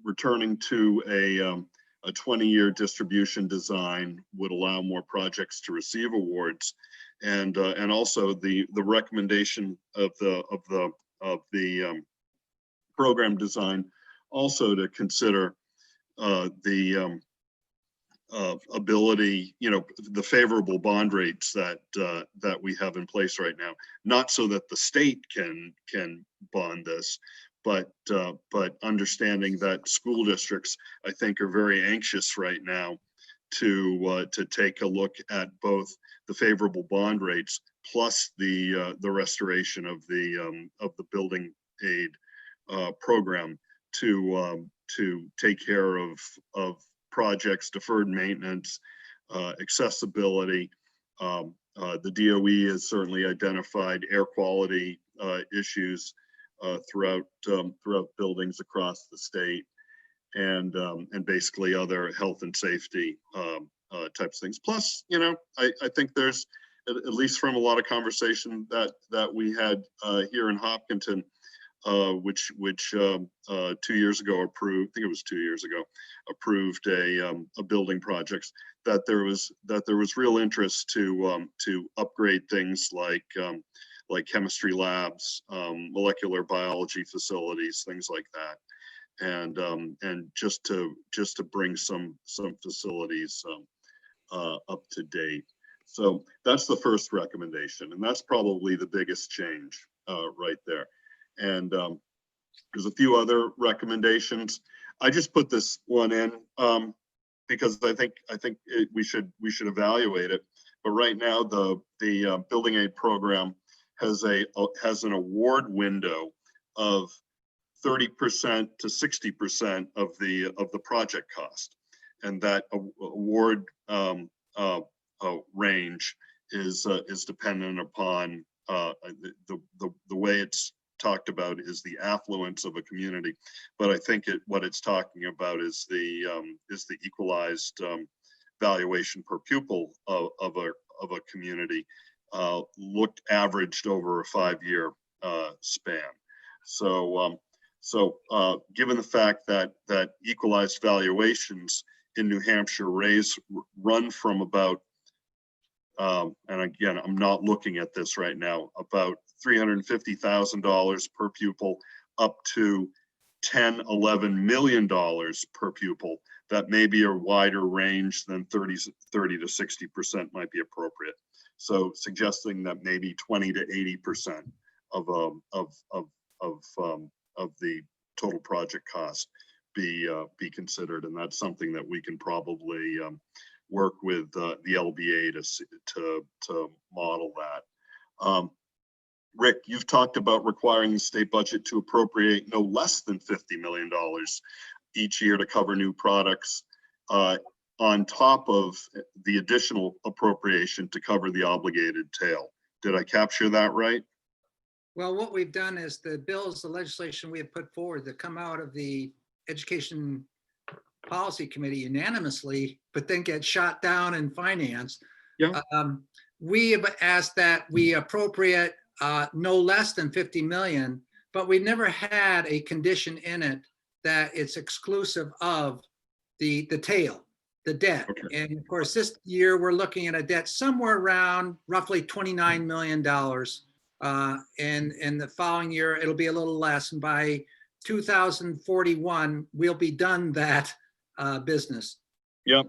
returning to a 20-year distribution design would allow more projects to receive awards, and also the recommendation of the program design also to consider the ability, the favorable bond rates that we have in place right now, not so that the state can bond this, but understanding that school districts, I think, are very anxious right now to take a look at both the favorable bond rates plus the restoration of the building aid program to take care of projects, deferred maintenance, accessibility. The DOE has certainly identified air quality issues throughout buildings across the state, and basically other health and safety types of things. Plus, you know, I think there's, at least from a lot of conversation that we had here in Hopkinton, which 2 years ago approved, I think it was 2 years ago, approved a building projects, that there was real interest to upgrade things like chemistry labs, molecular biology facilities, things like that, and just to bring some facilities up to date. So that's the first recommendation, and that's probably the biggest change right there. And there's a few other recommendations. I just put this one in because I think we should evaluate it. But right now, the building aid program has an award window of 30% to 60% of the project cost, and that award range is dependent upon the way it's talked about is the affluence of a community, but I think what it's talking about is the equalized valuation per pupil of a community, averaged over a 5-year span. So given the fact that equalized valuations in New Hampshire run from about, and again, I'm not looking at this right now, about $350,000 per pupil up to $10–11 million per pupil. That may be a wider range than 30 to 60% might be appropriate. So suggesting that maybe 20 to 80% of the total project cost be considered, and that's something that we can probably work with the LBA to model that. Rick, you've talked about requiring the state budget to appropriate no less than $50 million each year to cover new products, on top of the additional appropriation to cover the obligated tail. Did I capture that right? Well, what we've done is the legislation we have put forward that come out of the Education Policy Committee unanimously, but then get shot down in finance. Yeah. We have asked that we appropriate no less than 50 million, but we never had a condition in it that it's exclusive of the tail, the debt. Okay. And of course, this year we're looking at a debt somewhere around roughly $29 million. And the following year, it'll be a little less. And by 2041, we'll be done that business. Yep.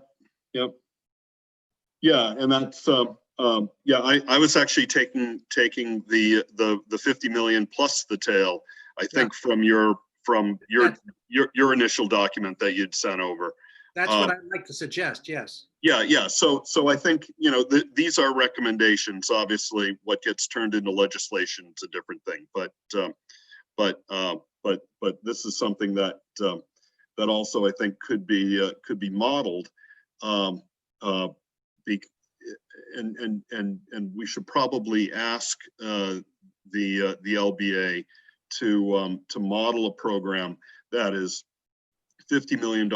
Yeah, and that's yeah. I was actually taking the 50 million plus the tail, I think, from your initial document that you'd sent over. That's what I'd like to suggest. Yes. Yeah. So I think, you know, these are recommendations. Obviously, what gets turned into legislation is a different thing. But this is something that also I think could be modeled. And we should probably ask the LBA to model a program that is $50 million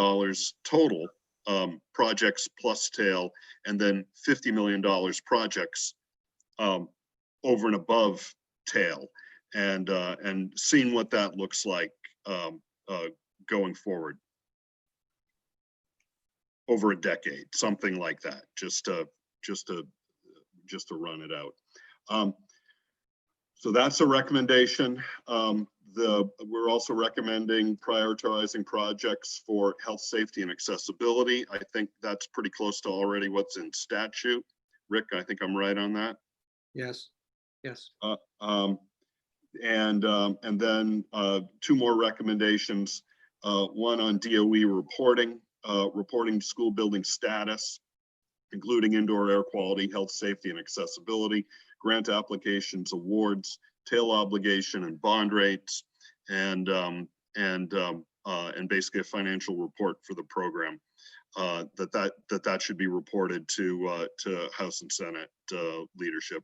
total, projects plus tail, and then $50 million projects over and above tail, and seeing what that looks like going forward over a decade, something like that, just to run it out. So that's a recommendation. We're also recommending prioritizing projects for health, safety, and accessibility. I think that's pretty close to already what's in statute. Rick, I think I'm right on that. Yes. And then two more recommendations. One on DOE reporting school building status, including indoor air quality, health, safety, and accessibility, grant applications, awards, tail obligation, and bond rates, and basically a financial report for the program. That should be reported to House and Senate leadership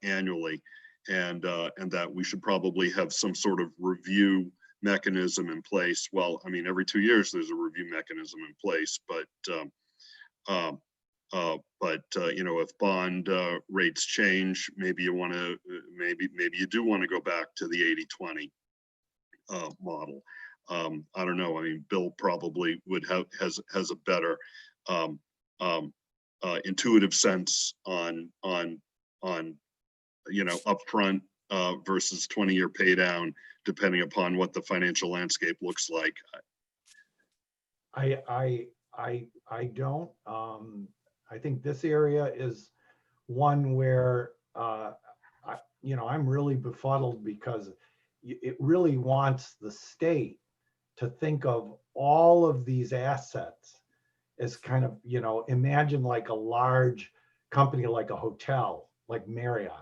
annually. and that we should probably have some sort of review mechanism in place. Well, I mean, every 2 years there's a review mechanism in place, but you know, if bond rates change, maybe you want to, maybe you do want to go back to the 80-20 model. I don't know. I mean, Bill probably would have has a better intuitive sense on you know, upfront versus 20-year pay down, depending upon what the financial landscape looks like. I don't. I think this area is one where you know, I'm really befuddled because it really wants the state to think of all of these assets as kind of, you know, imagine like a large company like a hotel, like Marriott.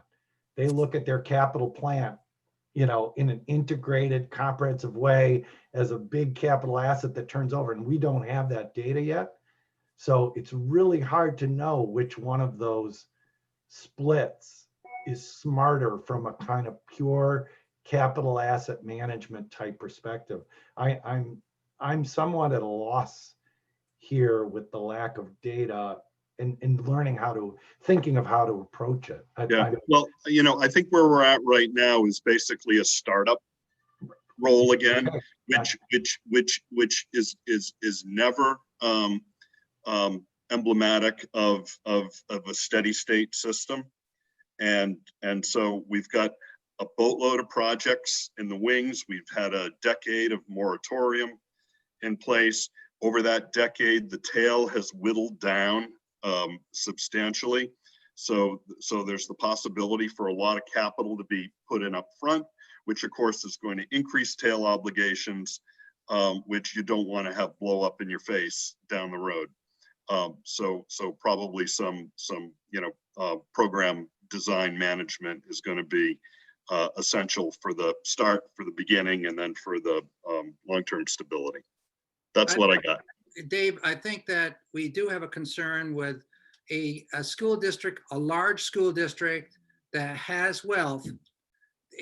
They look at their capital plan, you know, in an integrated, comprehensive way as a big capital asset that turns over, and we don't have that data yet. So it's really hard to know which one of those splits is smarter from a kind of pure capital asset management type perspective. I'm somewhat at a loss here with the lack of data and learning thinking of how to approach it. Yeah, well, you know, I think where we're at right now is basically a startup role again, which is never emblematic of a steady state system. And so we've got a boatload of projects in the wings. We've had a decade of moratorium in place. Over that decade, the tail has whittled down substantially. So there's the possibility for a lot of capital to be put in up front, which of course is going to increase tail obligations, which you don't want to have blow up in your face down the road. So probably some you know, program design management is going to be essential for the start, for the beginning, and then for the long-term stability. That's what I got. Dave, I think that we do have a concern with a school district, a large school district that has wealth.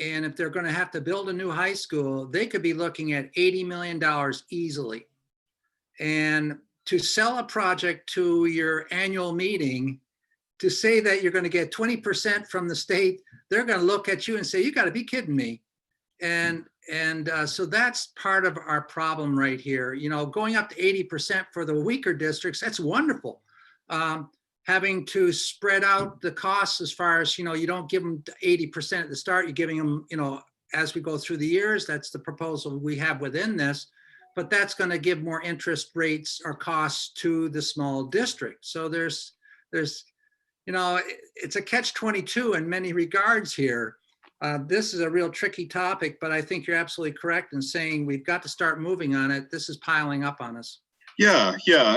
And if they're going to have to build a new high school, they could be looking at $80 million easily. And to sell a project to your annual meeting, to say that you're going to get 20% from the state, they're going to look at you and say, you got to be kidding me. And so that's part of our problem right here. You know, going up to 80% for the weaker districts, that's wonderful. Having to spread out the costs as far as, you know, you don't give them 80% at the start, you're giving them, you know, as we go through the years. That's the proposal we have within this, but that's going to give more interest rates or costs to the small district. So there's, you know, it's a catch-22 in many regards here. This is a real tricky topic, but I think you're absolutely correct in saying we've got to start moving on it. This is piling up on us. Yeah,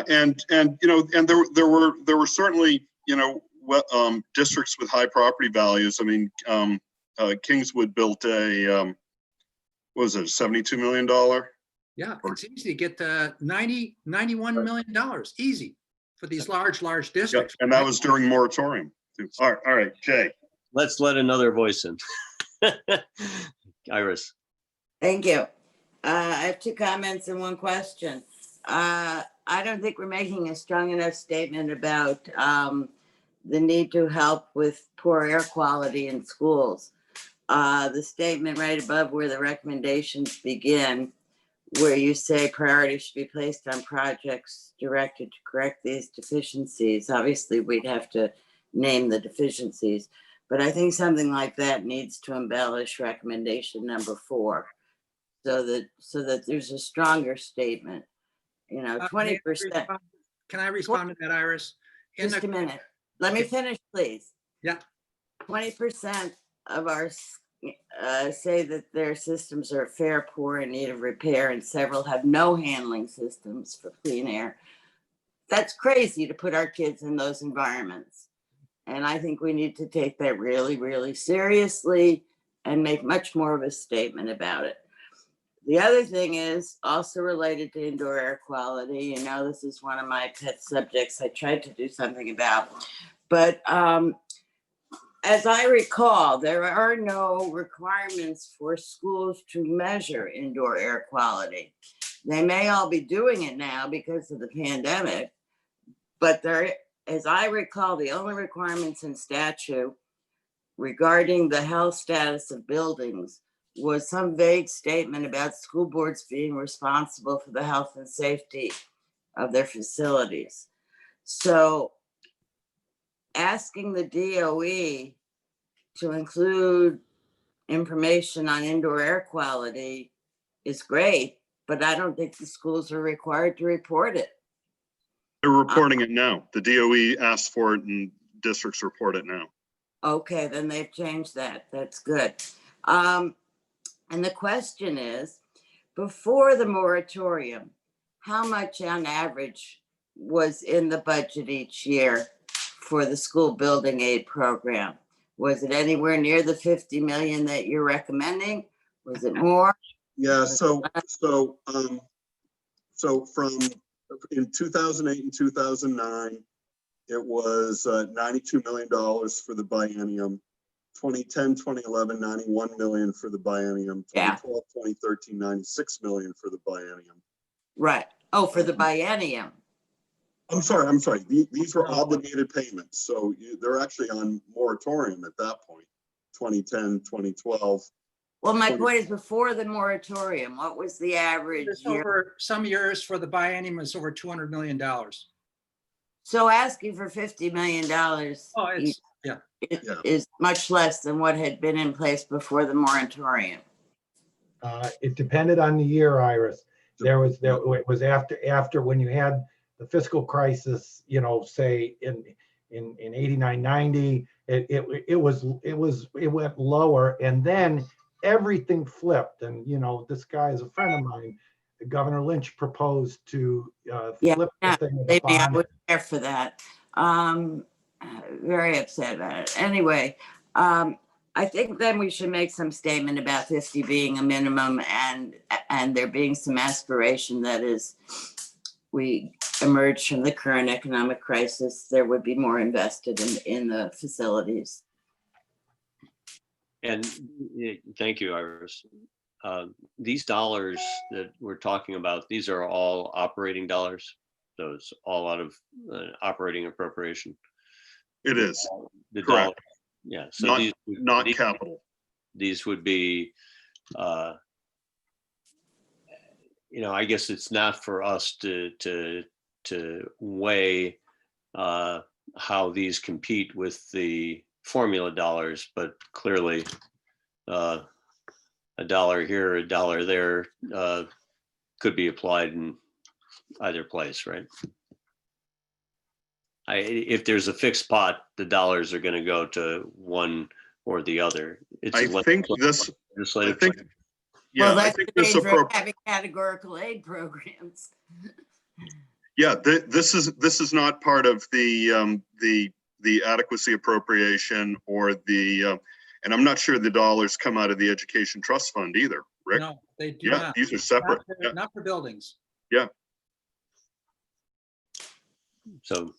and you know, and there were certainly, you know, districts with high property values. I mean, Kingswood built a what was it, $72 million? Yeah, it's easy to get to $91 million, easy for these large districts. Yeah, and that was during moratorium. All right, Jay. Let's let another voice in. Iris. Thank you. I have 2 comments and 1 question. I don't think we're making a strong enough statement about the need to help with poor air quality in schools. The statement right above where the recommendations begin, where you say priority should be placed on projects directed to correct these deficiencies. Obviously, we'd have to name the deficiencies, but I think something like that needs to embellish recommendation number 4, so that there's a stronger statement. You know, 20%. Can I respond to that, Iris? Just a minute. Let me finish, please. Yeah. 20% of our say that their systems are fair, poor, in need of repair, and several have no handling systems for clean air. That's crazy to put our kids in those environments. And I think we need to take that really, really seriously and make much more of a statement about it. The other thing is also related to indoor air quality. You know, this is one of my pet subjects I tried to do something about. But as I recall, there are no requirements for schools to measure indoor air quality. They may all be doing it now because of the pandemic, but there, as I recall, the only requirements in statute regarding the health status of buildings was some vague statement about school boards being responsible for the health and safety of their facilities. So asking the DOE to include information on indoor air quality is great, but I don't think the schools are required to report it. They're reporting it now. The DOE asked for it and districts report it now. Okay, then they've changed that. That's good. And the question is, before the moratorium, how much on average was in the budget each year for the school building aid program? Was it anywhere near the 50 million that you're recommending? Was it more? Yeah, so from in 2008 and 2009, it was $92 million for the biennium. 2010, 2011, 91 million for the biennium. 2012, 2013, 96 million for the biennium. Right. Oh, for the biennium. I'm sorry. These were obligated payments. So they're actually on moratorium at that point, 2010, 2012. Well, my point is, before the moratorium, what was the average year? Over some years for the biennium was over $200 million. So asking for $50 million is much less than what had been in place before the moratorium. It depended on the year, Iris. It was after when you had the fiscal crisis, you know, say in 89, 90, it went lower, and then everything flipped. And you know, this guy is a friend of mine. Governor Lynch proposed to flip the thing with a bond. I was there for that. Very upset about it. Anyway, I think then we should make some statement about 50 being a minimum, and there being some aspiration that is, we emerge from the current economic crisis, there would be more invested in the facilities. And thank you, Iris. These dollars that we're talking about, these are all operating dollars. So it's all out of operating appropriation. It is. The correct. dollar, yeah. So not capital. These would be, you know, I guess it's not for us to weigh how these compete with the formula dollars, but clearly a dollar here, a dollar there could be applied in either place, right? If there's a fixed pot, the dollars are going to go to one or the other. I think this appropriate. Well, that's the danger of having categorical aid programs. Yeah, this is not part of the adequacy appropriation or the and I'm not sure the dollars come out of the education trust fund either, Rick. No, they do yeah, not. These are separate. Not for buildings. Yeah. So,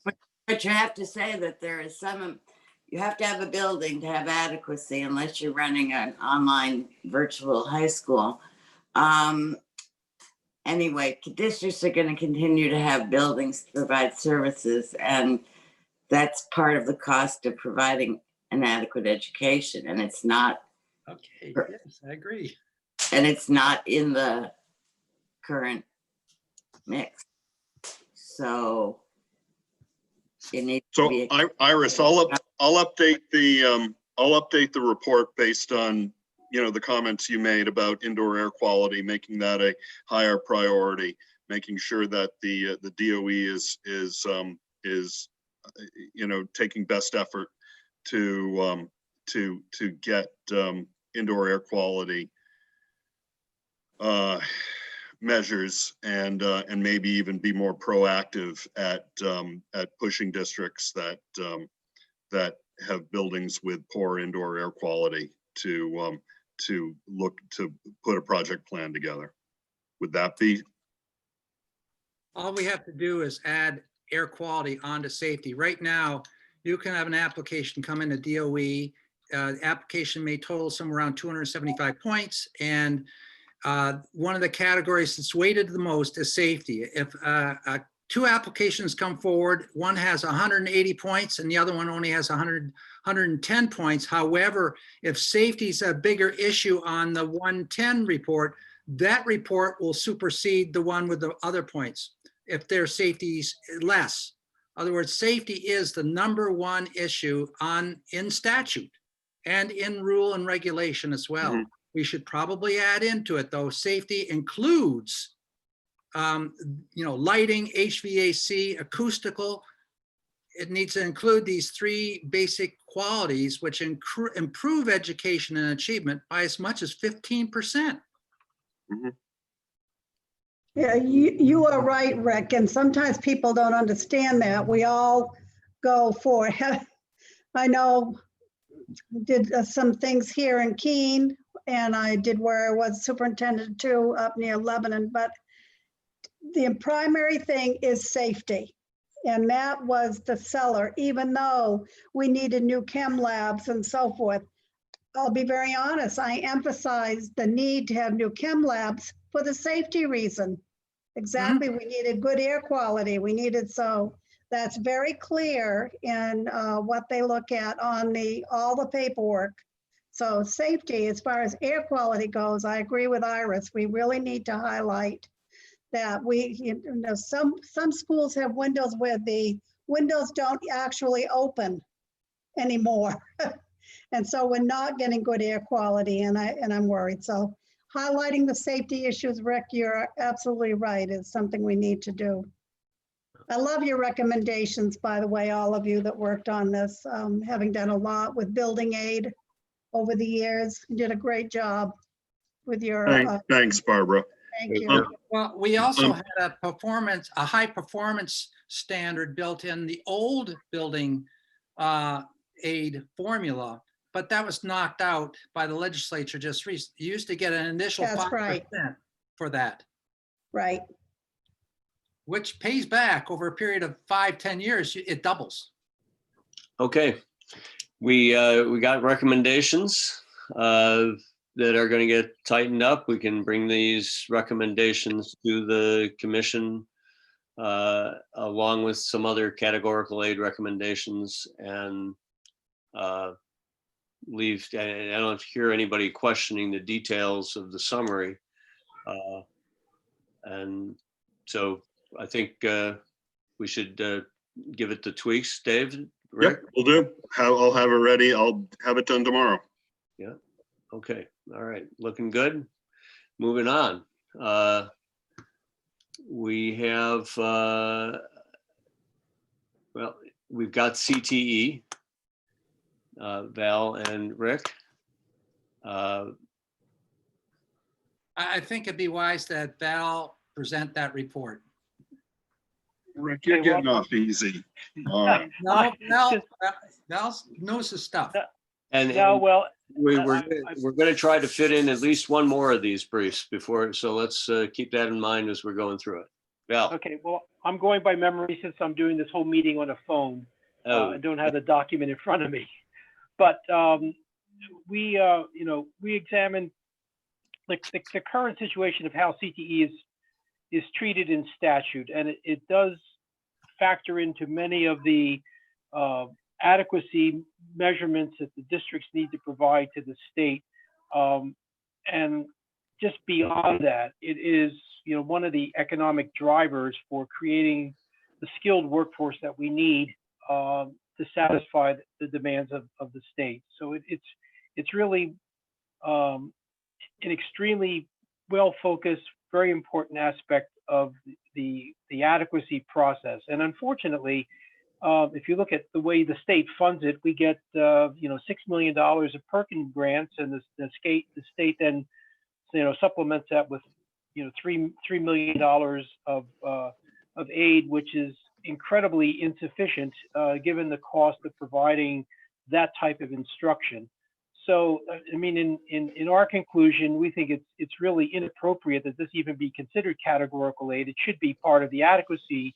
but you have to say that there is some, you have to have a building to have adequacy unless you're running an online virtual high school. Anyway, districts are going to continue to have buildings to provide services, and that's part of the cost of providing an adequate education, and it's not. Okay, yes, I agree. And it's not in the current mix. So it needs to be. Iris, I'll update the report based on, you know, the comments you made about indoor air quality, making that a higher priority, making sure that the DOE is you know, taking best effort to get indoor air quality measures and maybe even be more proactive at pushing districts that have buildings with poor indoor air quality to look to put a project plan together. Would that be? All we have to do is add air quality onto safety. Right now, you can have an application come into DOE. The application may total somewhere around 275 points. And one of the categories that's weighted the most is safety. If two applications come forward, one has 180 points and the other one only has 110 points. However, if safety is a bigger issue on the 110 report, that report will supersede the one with the other points if their safety is less. In other words, safety is the #1 issue in statute and in rule and regulation as well. Mhm. We should probably add into it, though, safety includes lighting, HVAC, acoustical. It needs to include these 3 basic qualities, which improve education and achievement by as much as 15%. Yeah, you are right, Rick, and sometimes people don't understand that. We all go for, I know, did some things here in Keene, and I did where I was superintendent too, up near Lebanon, but the primary thing is safety. And that was the seller, even though we needed new chem labs and so forth. I'll be very honest, I emphasized the need to have new chem labs for the safety reason. Exactly, we needed good air quality. We needed, so that's very clear in what they look at on all the paperwork. So safety, as far as air quality goes, I agree with Iris. We really need to highlight that some schools have windows where the windows don't actually open anymore. And so we're not getting good air quality, and I'm worried. So highlighting the safety issues, Rick, you're absolutely right, is something we need to do. I love your recommendations, by the way, all of you that worked on this, having done a lot with building aid over the years. You did a great job with your. Thanks, Barbara. Thank you. Well, we also had a high performance standard built in the old building aid formula, but that was knocked out by the legislature just recently. You used to get an initial 5% for that. Right. Which pays back over a period of 5-10 years. It doubles. Okay, we got recommendations that are going to get tightened up. We can bring these recommendations to the commission along with some other categorical aid recommendations and leave. I don't hear anybody questioning the details of the summary. And so I think we should give it the tweaks. Dave? Rick? Yep, we'll do. I'll have it ready. I'll have it done tomorrow. Yeah. Okay. All right. Looking good. Moving on. We have, well, we've got CTE, Val and Rick. I think it'd be wise that Val present that report. Rick, you're getting off easy. All right. No, Val knows his stuff. And No, well, we're going to try to fit in at least one more of these briefs before. So let's keep that in mind as we're going through it. Val. okay, well, I'm going by memory since I'm doing this whole meeting on a phone. I don't have the document in front of me, but we examined the current situation of how CTE is treated in statute, and it does factor into many of the adequacy measurements that the districts need to provide to the state. And just beyond that, it is one of the economic drivers for creating the skilled workforce that we need to satisfy the demands of the state. So it's really an extremely well-focused, very important aspect of the adequacy process. And unfortunately, if you look at the way the state funds it, we get $6 million of Perkins grants, and the state then supplements that with $3 million of aid, which is incredibly insufficient given the cost of providing that type of instruction. So, I mean, in our conclusion, we think it's really inappropriate that this even be considered categorical aid. It should be part of the adequacy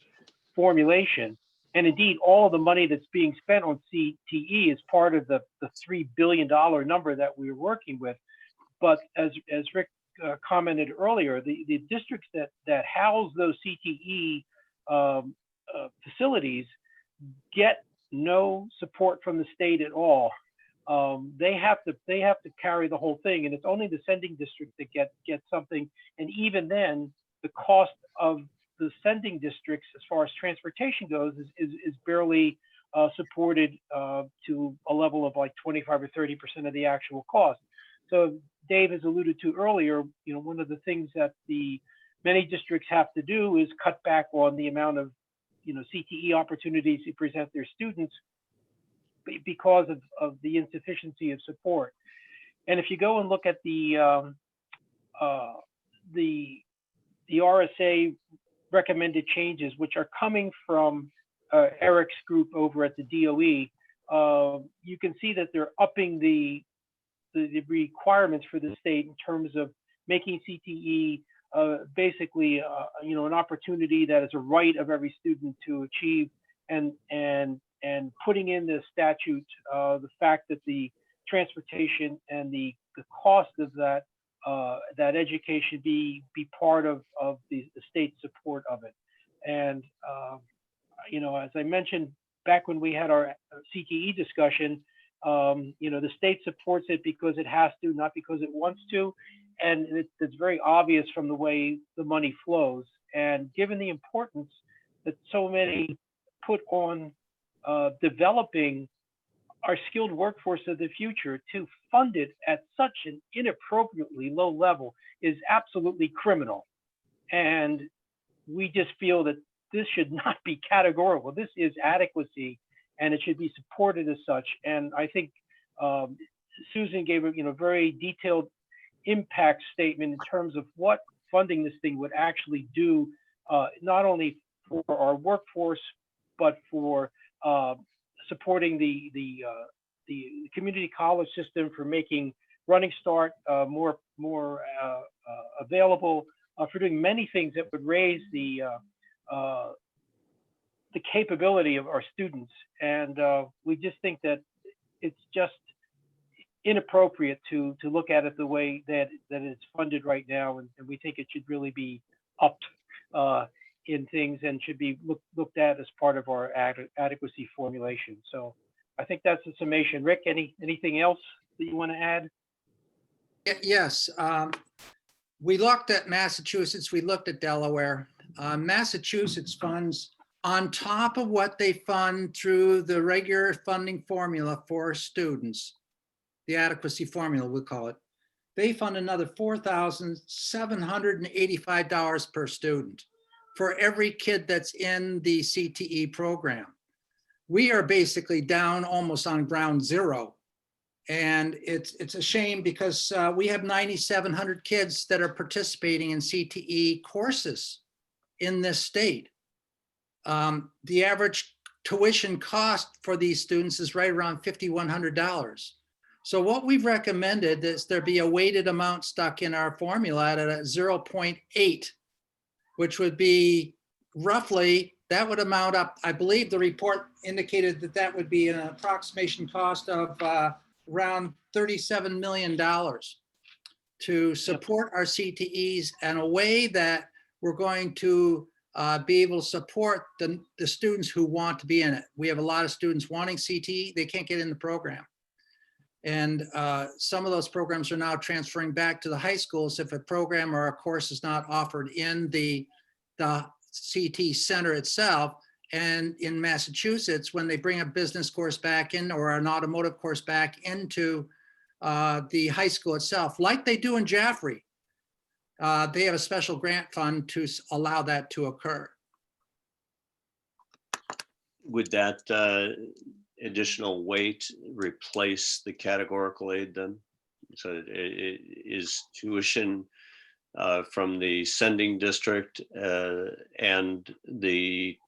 formulation. And indeed, all the money that's being spent on CTE is part of the $3 billion number that we're working with. But as Rick commented earlier, the districts that house those CTE facilities get no support from the state at all. They have to carry the whole thing, and it's only the sending district that get something. And even then, the cost of the sending districts, as far as transportation goes, is barely supported to a level of like 25 or 30% of the actual cost. So Dave has alluded to earlier, one of the things that many districts have to do is cut back on the amount of CTE opportunities to present their students because of the insufficiency of support. And if you go and look at the RSA recommended changes, which are coming from Eric's group over at the DOE, you can see that they're upping the requirements for the state in terms of making CTE basically an opportunity that is a right of every student to achieve, and putting in the statute the fact that the transportation and the cost of that education be part of the state support of it. And as I mentioned back when we had our CTE discussion, the state supports it because it has to, not because it wants to. And it's very obvious from the way the money flows. And given the importance that so many put on developing our skilled workforce of the future, to fund it at such an inappropriately low level is absolutely criminal. And we just feel that this should not be categorical. This is adequacy, and it should be supported as such. And I think Susan gave a very detailed impact statement in terms of what funding this thing would actually do, not only for our workforce, but for supporting the community college system, for making Running Start more available, for doing many things that would raise the capability of our students. And we just think that it's just inappropriate to look at it the way that it's funded right now, and we think it should really be upped in things and should be looked at as part of our adequacy formulation. So I think that's the summation. Rick, anything else that you want to add? Yes, we looked at Massachusetts, we looked at Delaware. Massachusetts funds on top of what they fund through the regular funding formula for students, the adequacy formula, we'll call it. They fund another $4,785 per student for every kid that's in the CTE program. We are basically down almost on ground zero. And it's a shame because we have 9,700 kids that are participating in CTE courses in this state. The average tuition cost for these students is right around $5,100. So what we've recommended is there be a weighted amount stuck in our formula at a 0.8, which would be roughly, that would amount up, I believe the report indicated that would be an approximation cost of around $37 million to support our CTEs in a way that we're going to be able to support the students who want to be in it. We have a lot of students wanting CTE, they can't get in the program. And some of those programs are now transferring back to the high schools if a program or a course is not offered in the CT center itself. And in Massachusetts, when they bring a business course back in or an automotive course back into the high school itself, like they do in Jaffrey, they have a special grant fund to allow that to occur. Would that additional weight replace the categorical aid then? So it is tuition from the sending district and the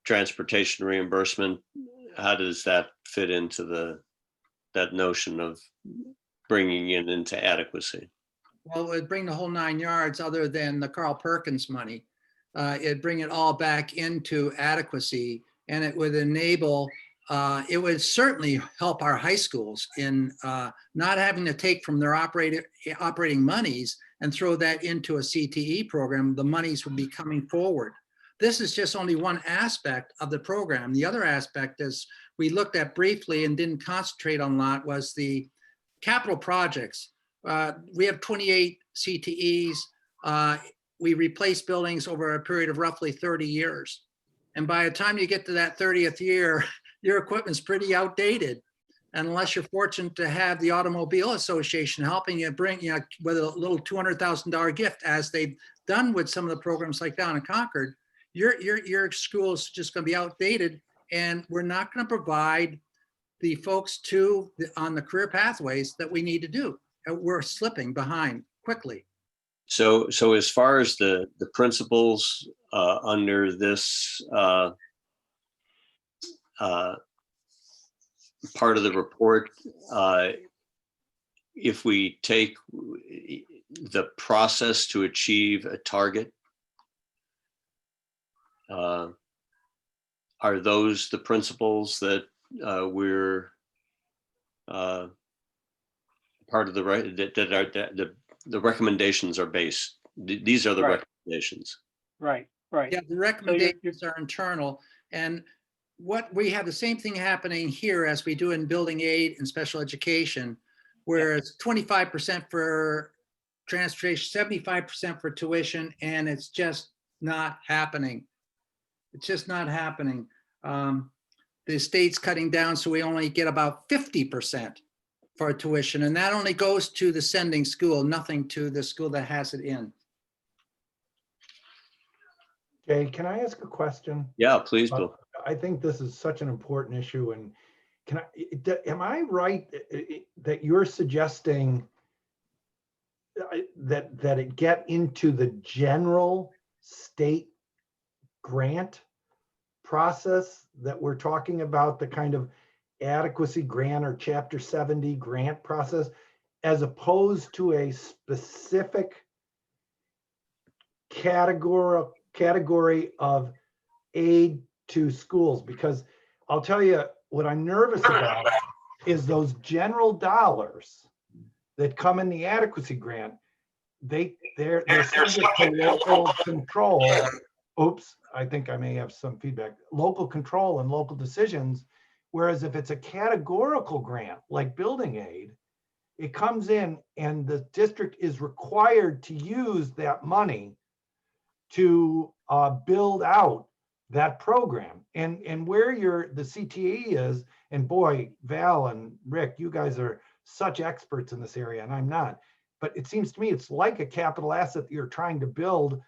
transportation reimbursement. How does that fit into that notion of bringing it into adequacy? Well, it'd bring the whole 9 yards other than the Carl Perkins money. It'd bring it all back into adequacy. and it would enable, it would certainly help our high schools in not having to take from their operating monies and throw that into a CTE program. The monies would be coming forward. This is just only one aspect of the program. The other aspect, as we looked at briefly and didn't concentrate on a lot, was the capital projects. We have 28 CTEs. We replace buildings over a period of roughly 30 years. And by the time you get to that 30th year, your equipment's pretty outdated. And unless you're fortunate to have the Automobile Association helping you bring, with a little $200,000 gift, as they've done with some of the programs like down in Concord, your school is just going to be outdated, and we're not going to provide the folks on the career pathways that we need to do. We're slipping behind quickly. So as far as the principles under this part of the report, if we take the process to achieve a target, are those the principles that we're part of the right that the recommendations are based? These are the recommendations. Right. Yeah, the recommendations are internal, and what we have the same thing happening here as we do in building aid and special education, where it's 25% for transportation, 75% for tuition, and it's just not happening. It's just not happening. The state's cutting down, so we only get about 50% for tuition, and that only goes to the sending school, nothing to the school that has it in. Jay, can I ask a question? Yeah, please, Bill. I think this is such an important issue, and am I right that you're suggesting that it get into the general state grant process that we're talking about, the kind of adequacy grant or Chapter 70 grant process, as opposed to a specific category of aid to schools? Because I'll tell you what I'm nervous about is those general dollars that come in the adequacy grant, they're subject to local control. Oops, I think I may have some feedback. Local control and local decisions. Whereas if it's a categorical grant like building aid, it comes in and the district is required to use that money to build out that program. And where the CTE is, and boy, Val and Rick, you guys are such experts in this area, and I'm not. But it seems to me it's like a capital asset that you're trying to build,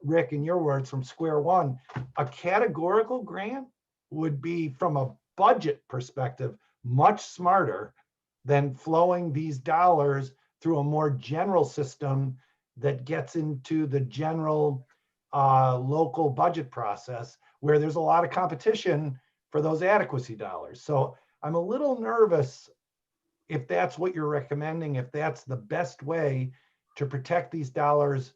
Rick, in your words, from square one. A categorical grant would be, from a budget perspective, much smarter than flowing these dollars through a more general system that gets into the general local budget process, where there's a lot of competition for those adequacy dollars. So I'm a little nervous if that's what you're recommending, if that's the best way to protect these dollars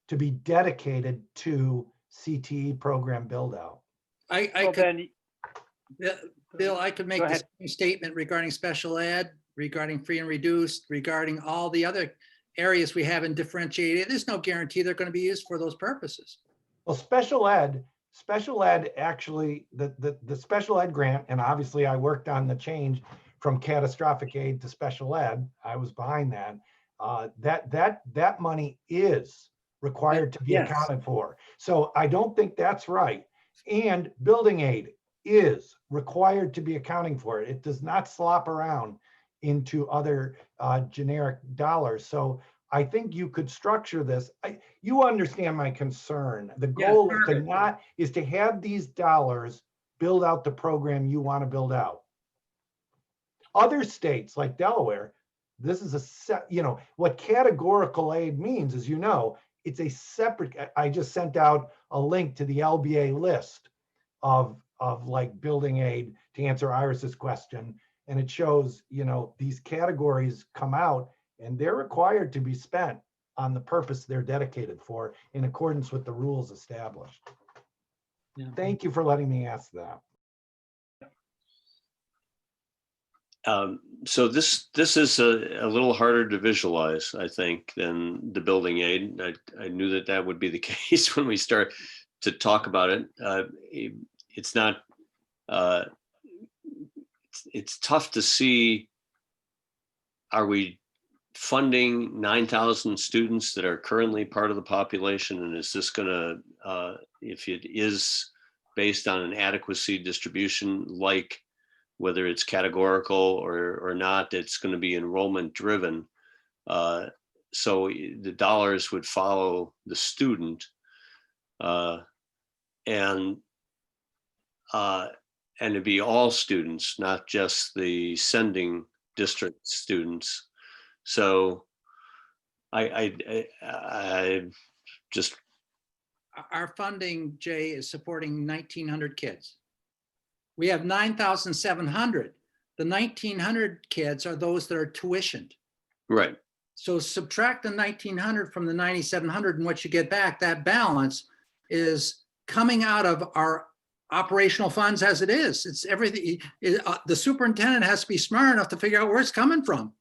to be dedicated to CTE program build out. Bill, I could make the same statement regarding special ed, regarding free and reduced, regarding all the other areas we have in differentiated. There's no guarantee they're going to be used for those purposes. Well, special ed actually, the special ed grant, and obviously I worked on the change from catastrophic aid to special ed. I was behind that. That money is required to be accounted for. So I don't think that's right. And building aid is required to be accounting for it. It does not slop around into other generic dollars. So I think you could structure this. You understand my concern. The goal is to have these dollars build out the program you want to build out. Other states like Delaware, this is what categorical aid means, as you know, it's a separate. I just sent out a link to the LBA list of like building aid to answer Iris's question, and it shows these categories come out and they're required to be spent on the purpose they're dedicated for in accordance with the rules established. Yeah. Thank you for letting me ask that. So this is a little harder to visualize, I think, than the building aid. I knew that that would be the case when we start to talk about it. It's not. It's tough to see. Are we funding 9,000 students that are currently part of the population, and is this going to, if it is based on an adequacy distribution, like whether it's categorical or not, it's going to be enrollment driven. So the dollars would follow the student, and it'd be all students, not just the sending district students. So I just. Our funding, Jay, is supporting 1,900 kids. We have 9,700. The 1,900 kids are those that are tuitioned. Right. So subtract the 1,900 from the 9,700, and what you get back, that balance is coming out of our operational funds as it is. It's everything. The superintendent has to be smart enough to figure out where it's coming from.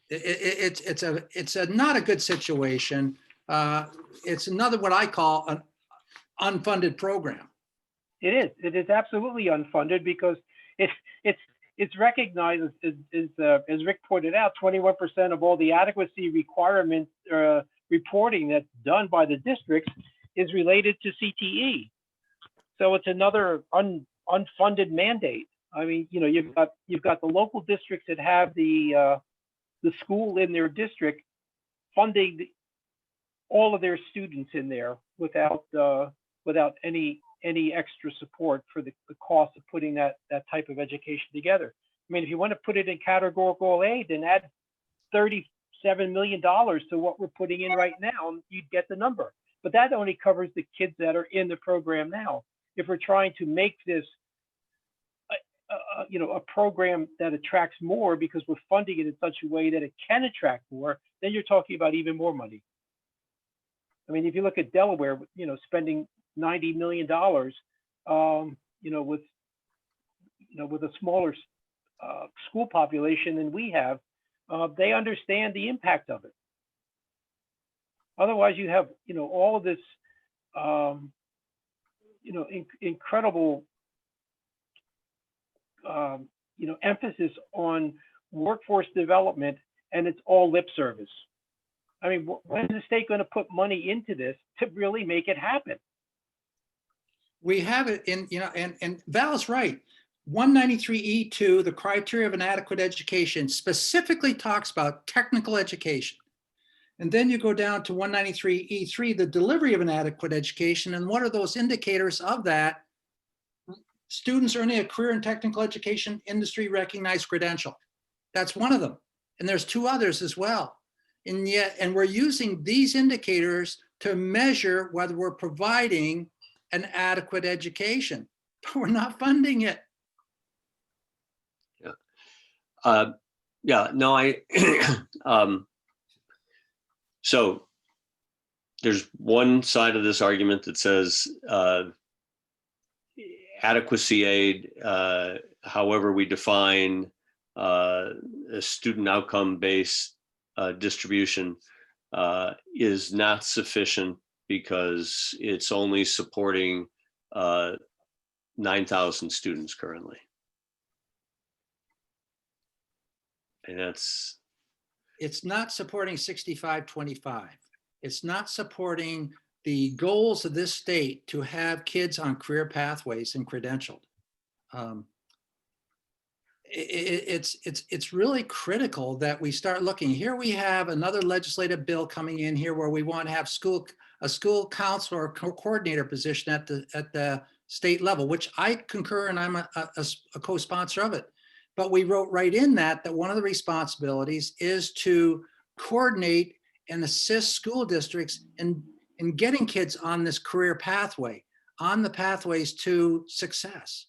It's not a good situation. It's another what I call an unfunded program. It is absolutely unfunded because it's recognized as Rick pointed out, 21% of all the adequacy requirement reporting that's done by the districts is related to CTE. So it's another unfunded mandate. I mean, you know, you've got the local districts that have the school in their district funding all of their students in there without any extra support for the cost of putting that type of education together. I mean, if you want to put it in categorical aid, then add $37 million to what we're putting in right now, you'd get the number. But that only covers the kids that are in the program now. If we're trying to make this a program that attracts more because we're funding it in such a way that it can attract more, then you're talking about even more money. I mean, if you look at Delaware, spending $90 million, with a smaller school population than we have, they understand the impact of it. Otherwise, you have, all of this, incredible emphasis on workforce development, and it's all lip service. I mean, when is the state going to put money into this to really make it happen? We have it in, and Val's right. 193E2, the criteria of an adequate education, specifically talks about technical education. And then you go down to 193E3, the delivery of an adequate education. And what are those indicators of that? Students earning a career in technical education, industry recognized credential. That's one of them. And there's two others as well. And we're using these indicators to measure whether we're providing an adequate education, but we're not funding it. So there's one side of this argument that says adequacy aid, however we define a student outcome-based distribution, is not sufficient because it's only supporting 9,000 students currently. And it's not supporting 65-25. It's not supporting the goals of this state to have kids on career pathways and credentialed. It's really critical that we start looking. Here we have another legislative bill coming in here where we want to have a school counselor or coordinator position at the state level, which I concur, and I'm a co-sponsor of it. But we wrote right in that one of the responsibilities is to coordinate and assist school districts in getting kids on this career pathway, on the pathways to success.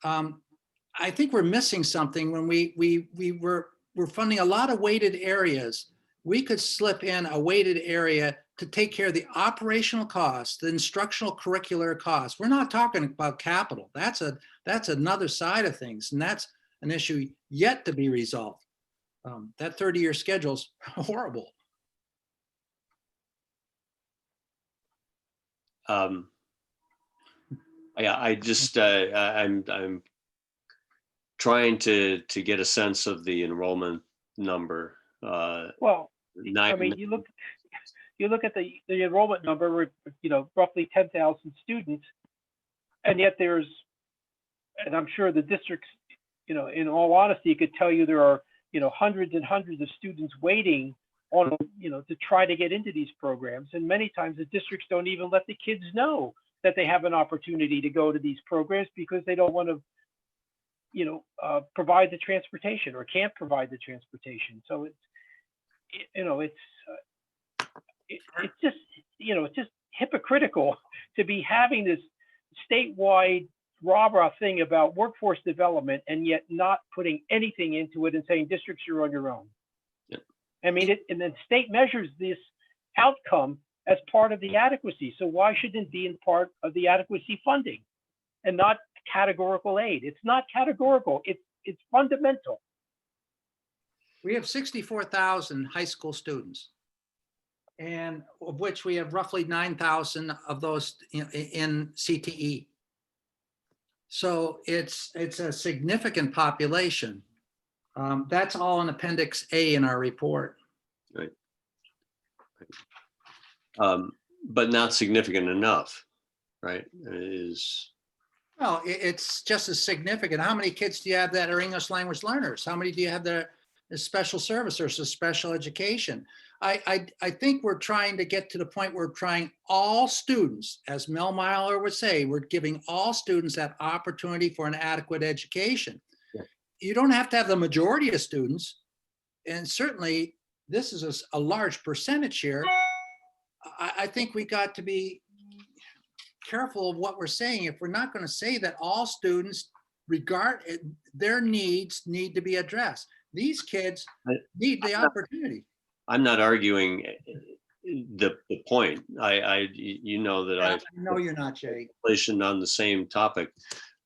I think we're missing something when we're funding a lot of weighted areas. We could slip in a weighted area to take care of the operational costs, the instructional curricular costs. We're not talking about capital. That's another side of things, and that's an issue yet to be resolved. That 30-year schedule's horrible. Yeah, I'm trying to get a sense of the enrollment number. Well, I mean, you look at the enrollment number, roughly 10,000 students, and yet there's, and I'm sure the districts, in all honesty, could tell you there are, hundreds and hundreds of students waiting on, to try to get into these programs. And many times the districts don't even let the kids know that they have an opportunity to go to these programs because they don't want to, provide the transportation or can't provide the transportation. So it's just hypocritical to be having this statewide rah-rah thing about workforce development and yet not putting anything into it and saying districts, you're on your own. Yep. I mean, and then state measures this outcome as part of the adequacy. So why shouldn't it be in part of the adequacy funding and not categorical aid? It's not categorical, it's fundamental. We have 64,000 high school students, and of which we have roughly 9,000 of those in CTE. So it's a significant population. That's all in Appendix A in our report. Right. But not significant enough, right? Well, it's just as significant. How many kids do you have that are English language learners? How many do you have that are special service or special education? I think we're trying to get to the point where we're trying all students, as Mel Myler would say, we're giving all students that opportunity for an adequate education. Yeah. You don't have to have the majority of students, and certainly this is a large percentage here. I think we got to be careful of what we're saying. If we're not going to say that all students, their needs need to be addressed. These kids need the opportunity. I'm not arguing the point. You know that I know you're not, Jay. On the same topic,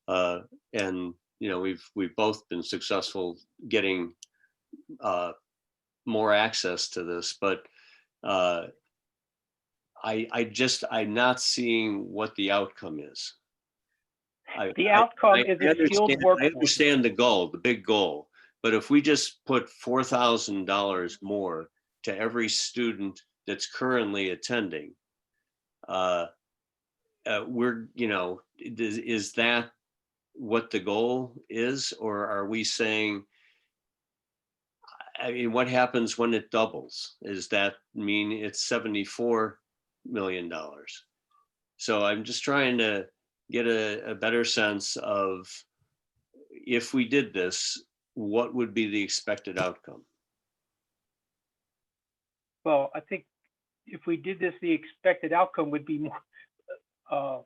and we've both been successful getting more access to this, but I'm not seeing what the outcome is. The outcome is a skilled workforce. I understand the goal, the big goal, but if we just put $4,000 more to every student that's currently attending, is that what the goal is? Or are we saying, what happens when it doubles? Does that mean it's $74 million? So I'm just trying to get a better sense of, if we did this, what would be the expected outcome? Well, I think if we did this, the expected outcome would be more,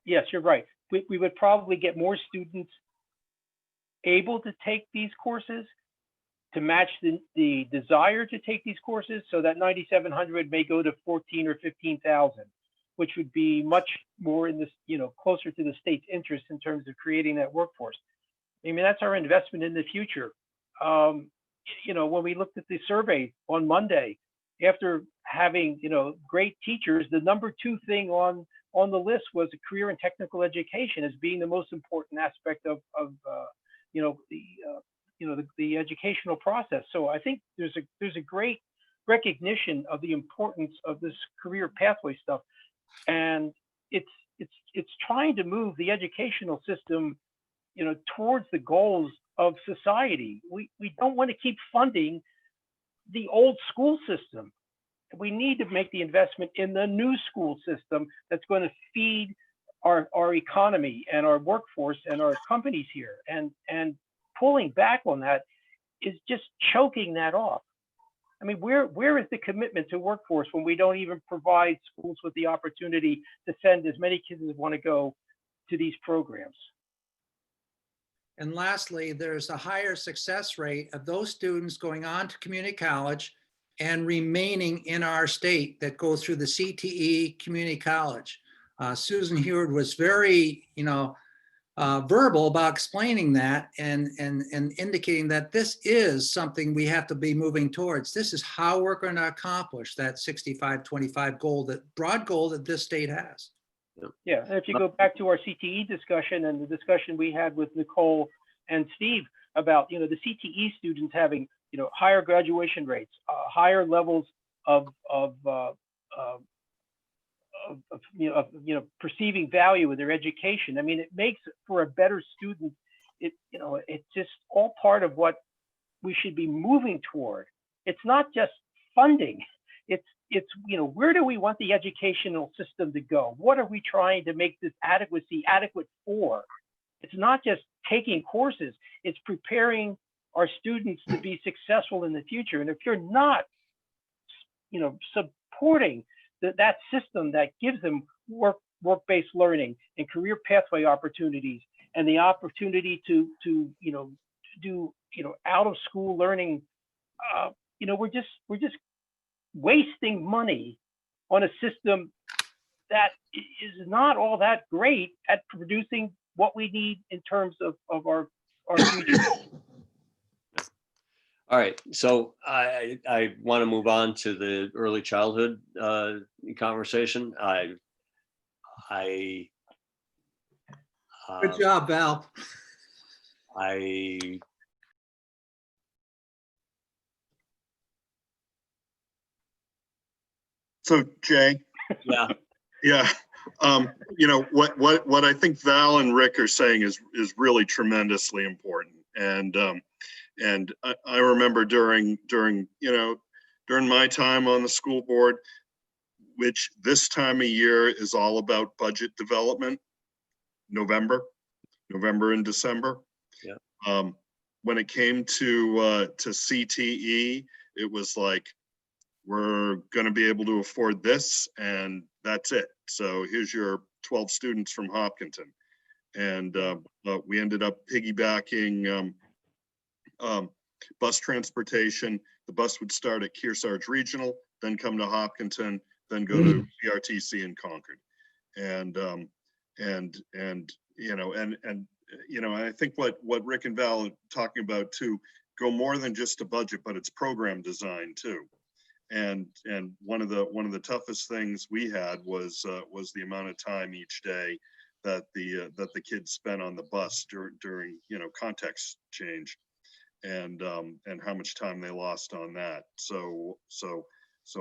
yes, you're right. We would probably get more students able to take these courses to match the desire to take these courses. So that 9,700 may go to 14 or 15,000, which would be much more in this, closer to the state's interest in terms of creating that workforce. I mean, that's our investment in the future. When we looked at the survey on Monday, after having, great teachers, the number 2 thing on the list was a career in technical education as being the most important aspect of the educational process. So I think there's a great recognition of the importance of this career pathway stuff, and it's trying to move the educational system, towards the goals of society. We don't want to keep funding the old school system. We need to make the investment in the new school system that's going to feed our economy and our workforce and our companies here. And pulling back on that is just choking that off. I mean, where is the commitment to workforce when we don't even provide schools with the opportunity to send as many kids as want to go to these programs? And lastly, there's a higher success rate of those students going on to community college and remaining in our state that go through the CTE community college. Susan Heward was very, verbal about explaining that and indicating that this is something we have to be moving towards. This is how we're going to accomplish that 65-25 goal, that broad goal that this state has. Yeah, and if you go back to our CTE discussion and the discussion we had with Nicole and Steve about, the CTE students having, higher graduation rates, higher levels of perceiving value in their education. I mean, it makes for a better student. It's just all part of what we should be moving toward. It's not just funding. It's where do we want the educational system to go? What are we trying to make this adequacy adequate for? It's not just taking courses. It's preparing our students to be successful in the future. And if you're not, supporting that system that gives them work-based learning and career pathway opportunities and the opportunity to do out of school learning, we're just wasting money on a system that is not all that great at producing what we need in terms of our future. All right, so I want to move on to the early childhood conversation. Good job, Val. So Jay, Yeah, yeah, what I think Val and Rick are saying is really tremendously important. And I remember during my time on the school board, which this time of year is all about budget development, November and December. Yeah. When it came to CTE, it was like, we're going to be able to afford this, and that's it. So here's your 12 students from Hopkinton. And we ended up piggybacking bus transportation. The bus would start at Kearsarge Regional, then come to Hopkinton, then go to PRTC in Concord. And I think what Rick and Val are talking about too, go more than just a budget, but it's program design too. And one of the toughest things we had was the amount of time each day that the kids spent on the bus during context change, and how much time they lost on that. So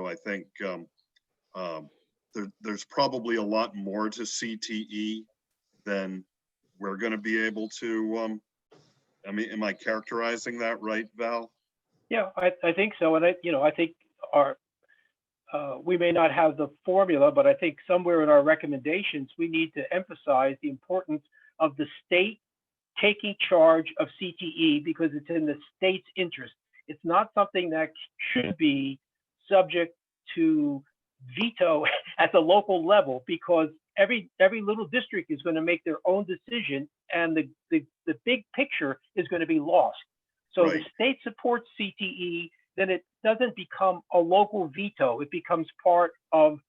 I think there's probably a lot more to CTE than we're going to be able to. I mean, am I characterizing that right, Val? Yeah, I think so. And I think we may not have the formula, but I think somewhere in our recommendations, we need to emphasize the importance of the state taking charge of CTE because it's in the state's interest. It's not something that should be subject to veto at the local level, because every little district is going to make their own decision, and the big picture is going to be lost. So Right. the state supports CTE, then it doesn't become a local veto. It becomes part of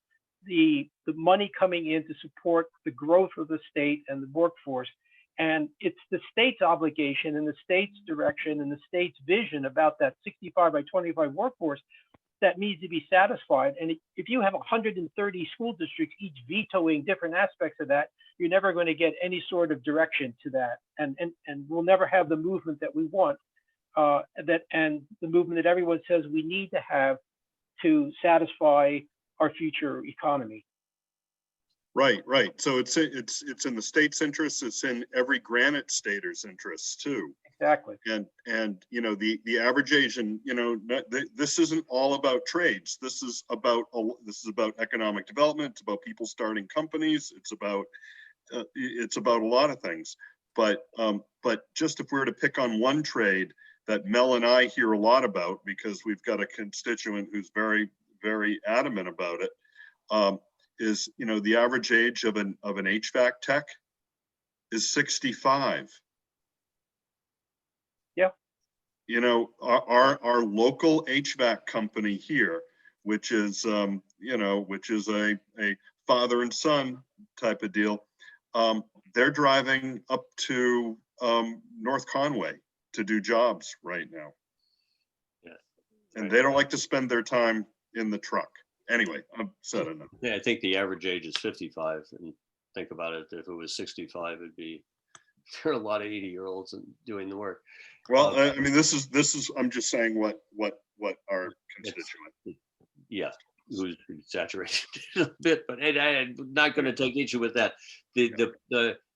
the money coming in to support the growth of the state and the workforce. And it's the state's obligation and the state's direction and the state's vision about that 65 by 25 workforce that needs to be satisfied. And if you have 130 school districts, each vetoing different aspects of that, you're never going to get any sort of direction to that. And we'll never have the movement that we want, and the movement that everyone says we need to have to satisfy our future economy. Right. So it's in the state's interest. It's in every Granite Stater's interest too. Exactly. And the average Asian, this isn't all about trades. This is about economic development. It's about people starting companies. It's about a lot of things. But just if we were to pick on one trade that Mel and I hear a lot about, because we've got a constituent who's very, very adamant about it, is the average age of an HVAC tech is 65. Yeah. you know, our local HVAC company here, which is, you know, which is a father and son type of deal. They're driving up to North Conway to do jobs right now. Yeah. And they don't like to spend their time in the truck. Anyway, I've said enough. Yeah, I think the average age is 55, and think about it, if it was 65, it'd be, there are a lot of 80-year-olds doing the work. Well, I mean, this is, I'm just saying what our constituent. Yeah, it was exaggerated a bit, but I'm not going to take issue with that.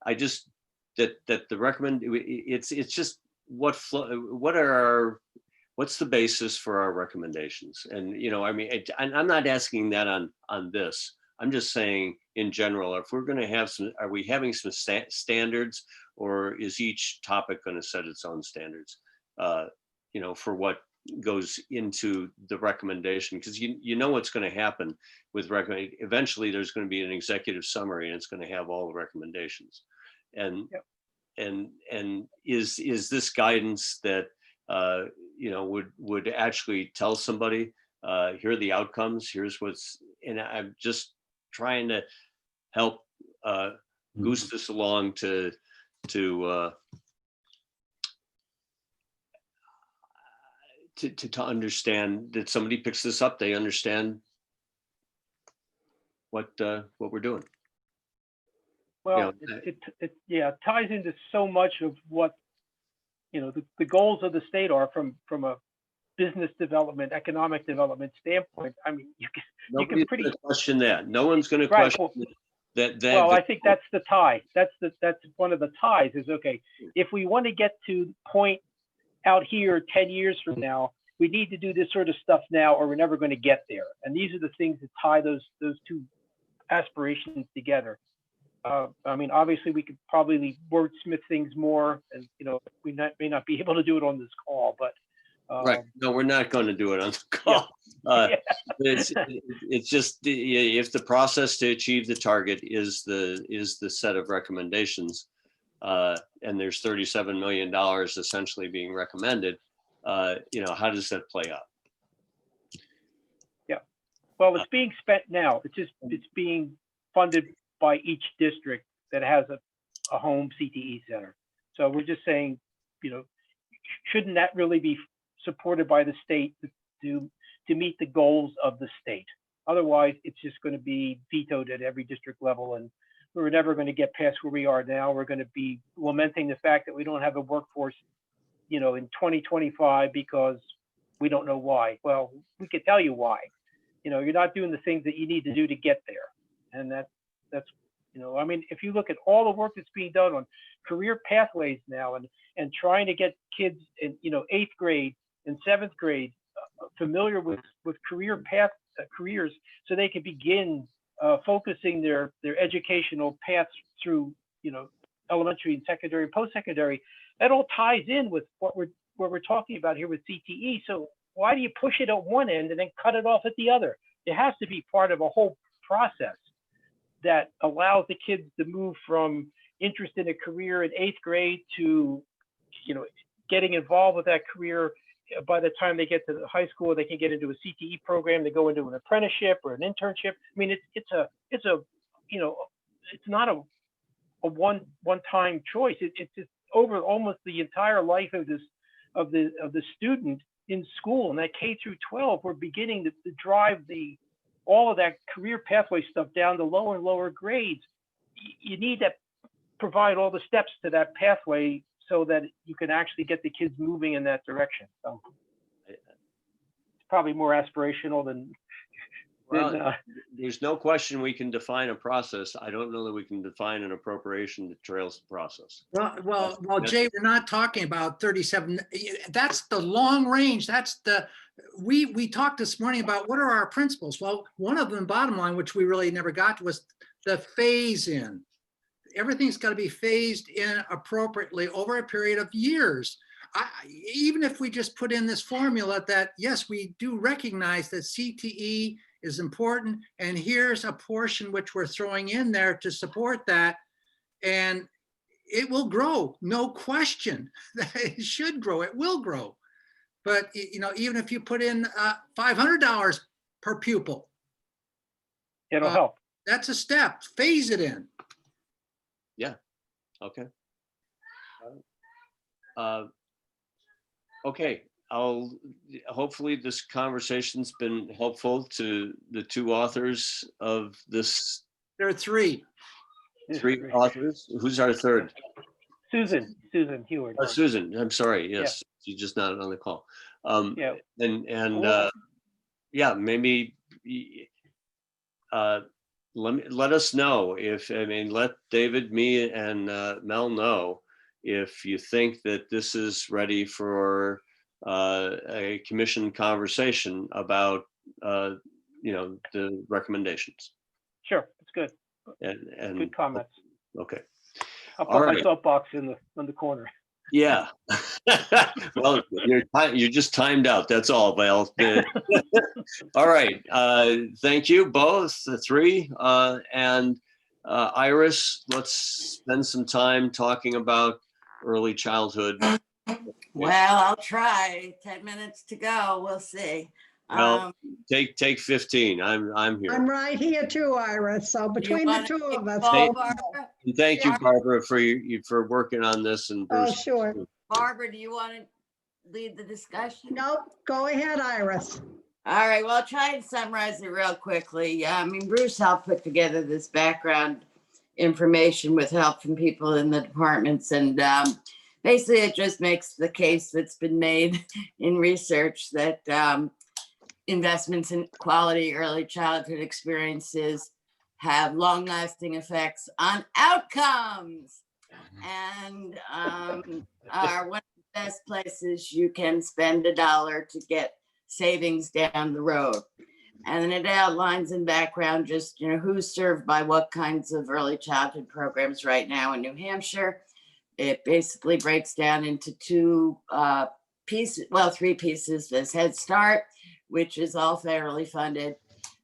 I just, that the recommend, it's just what's the basis for our recommendations? And, you know, I mean, I'm not asking that on this. I'm just saying in general, if we're going to have some, are we having some standards, or is each topic going to set its own standards, you know, for what goes into the recommendation? Because you know what's going to happen with eventually there's going to be an executive summary, and it's going to have all the recommendations. And Yep. and is this guidance that you know, would actually tell somebody, here are the outcomes, here's what's, and I'm just trying to help goose this along to understand that somebody picks this up, they understand what we're doing. Well, You know, it ties into so much of what, you know, the goals of the state are from a business development, economic development standpoint. I mean, you can pretty question that. No one's going to right, question well, that. Well, I think that's the tie. That's one of the ties is, okay, if we want to get to point out here 10 years from now, we need to do this sort of stuff now, or we're never going to get there. And these are the things that tie those two aspirations together. I mean, obviously, we could probably wordsmith things more, and you know, we may not be able to do it on this call, but right. No, we're not going to do it on the call. Yeah. It's just if the process to achieve the target is the set of recommendations, and there's $37 million essentially being recommended, you know, how does that play out? Yeah. Well, it's being spent now. It's being funded by each district that has a home CTE center. So we're just saying, you know, shouldn't that really be supported by the state to meet the goals of the state? Otherwise, it's just going to be vetoed at every district level, and we're never going to get past where we are now. We're going to be lamenting the fact that we don't have a workforce, you know, in 2025 because we don't know why. Well, we could tell you why. You know, you're not doing the things that you need to do to get there, and that's, you know, I mean, if you look at all the work that's being done on career pathways now, and trying to get kids in, you know, 8th grade and 7th grade familiar with careers, so they can begin focusing their educational paths through, you know, elementary and secondary and post-secondary, that all ties in with what we're talking about here with CTE. So why do you push it at one end and then cut it off at the other? It has to be part of a whole process that allows the kids to move from interest in a career in 8th grade to, you know, getting involved with that career. By the time they get to the high school, they can get into a CTE program, they go into an apprenticeship or an internship. I mean, it's a, you know, it's not a one-time choice. It's just over almost the entire life of the student in school. And that K through 12, we're beginning to drive all of that career pathway stuff down to lower and lower grades. You need to provide all the steps to that pathway so that you can actually get the kids moving in that direction. So it's probably more aspirational than. Well, there's no question we can define a process. I don't know that we can define an appropriation that trails the process. Well, Jay, we're not talking about 37. That's the long range. That's the, we talked this morning about what are our principles. Well, one of them, bottom line, which we really never got to, was the phase in. Everything's got to be phased in appropriately over a period of years. Even if we just put in this formula that, yes, we do recognize that CTE is important, and here's a portion which we're throwing in there to support that, and it will grow, no question. It should grow, it will grow. But even if you put in $500 per pupil, It'll Uh, help. that's a step. Phase it in. Okay. Okay, hopefully this conversation's been helpful to the two authors of this, There are three. three authors. Who's our third? Susan Heward. Susan, I'm sorry, yes, she just nodded on the call. Yeah. And yeah, maybe let us know let David, me, and Mel know if you think that this is ready for a commission conversation about the recommendations. Sure, it's good. And Good comments. okay. I'll All put my right. soapbox in the corner. Yeah. Well, you're just timed out. That's all, Val. All right. Thank you both, the three. And Iris, let's spend some time talking about early childhood. Well, I'll try. 10 minutes to go. We'll see. Well, take 15. I'm here. I'm right here too, Iris. So between the wanna two take of us. the ball, we'll- Barbara? And thank you, Barbara, for working on this, and Oh, Bruce. sure. Barbara, do you want to lead the discussion? Nope, go ahead, Iris. All right, well, I'll try and summarize it real quickly. Bruce helped put together this background information with help from people in the departments. And basically, it just makes the case that's been made in research that investments in quality early childhood experiences have long-lasting effects on outcomes and are one of the best places you can spend $1 to get savings down the road. And then it outlines in background just who's served by what kinds of early childhood programs right now in New Hampshire. It basically breaks down into three pieces. There's Head Start, which is all federally funded.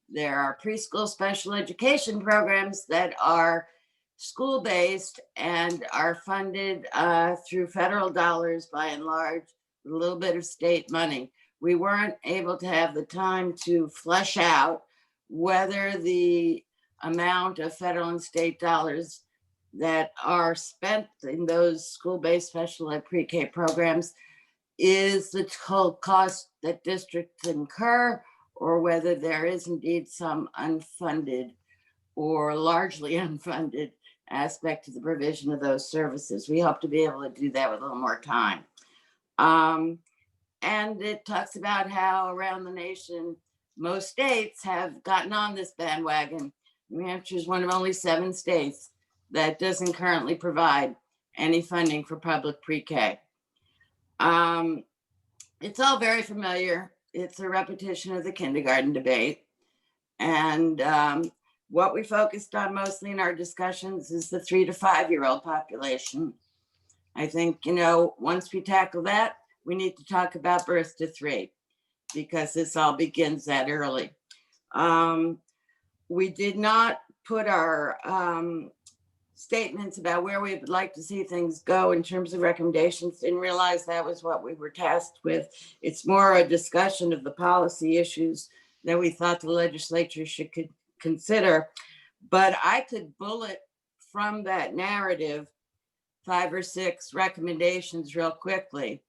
There are preschool special education programs that are school-based and are funded through federal dollars by and large, with a little bit of state money. We weren't able to have the time to flesh out whether the amount of federal and state dollars that are spent in those school-based special ed pre-K programs is the total cost that districts incur, or whether there is indeed some unfunded or largely unfunded aspect of the provision of those services. We hope to be able to do that with a little more time. And it talks about how around the nation, most states have gotten on this bandwagon. New Hampshire is one of only 7 states that doesn't currently provide any funding for public pre-K. It's all very familiar. It's a repetition of the kindergarten debate. And what we focused on mostly in our discussions is the 3 to 5-year-old population. I think, once we tackle that, we need to talk about birth to 3, because this all begins that early. We did not put our statements about where we would like to see things go in terms of recommendations. Didn't realize that was what we were tasked with. It's more a discussion of the policy issues that we thought the legislature should consider. But I could bullet from that narrative 5 or 6 recommendations real quickly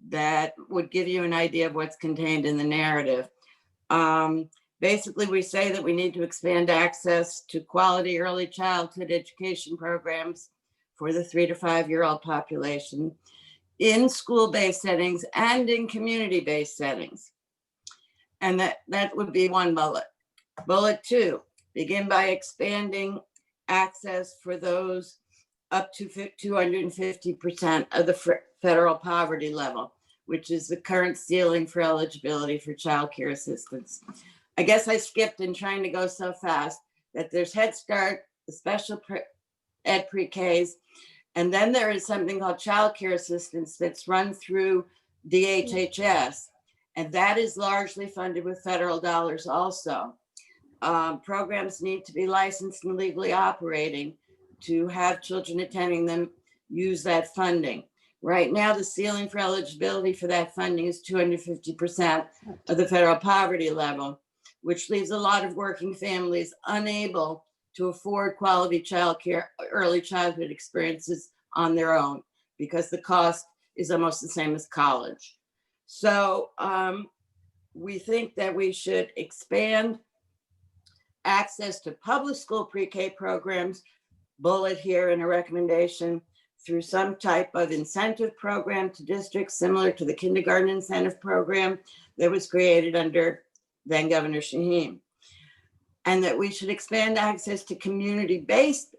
that would give you an idea of what's contained in the narrative. Basically, we say that we need to expand access to quality early childhood education programs for the 3 to 5-year-old population in school-based settings and in community-based settings. And that would be one bullet. Bullet 2, begin by expanding access for those up to 250% of the federal poverty level, which is the current ceiling for eligibility for child care assistance. I guess I skipped in trying to go so fast that there's Head Start, the special ed pre-Ks, and then there is something called child care assistance that's run through DHHS, and that is largely funded with federal dollars also. Programs need to be licensed and legally operating to have children attending them use that funding. Right now, the ceiling for eligibility for that funding is 250% of the federal poverty level, which leaves a lot of working families unable to afford quality childcare, early childhood experiences on their own, because the cost is almost the same as college. So we think that we should expand access to public school pre-K programs, bullet here in a recommendation, through some type of incentive program to districts similar to the kindergarten incentive program that was created under then Governor Shaheen. And that we should expand access to community-based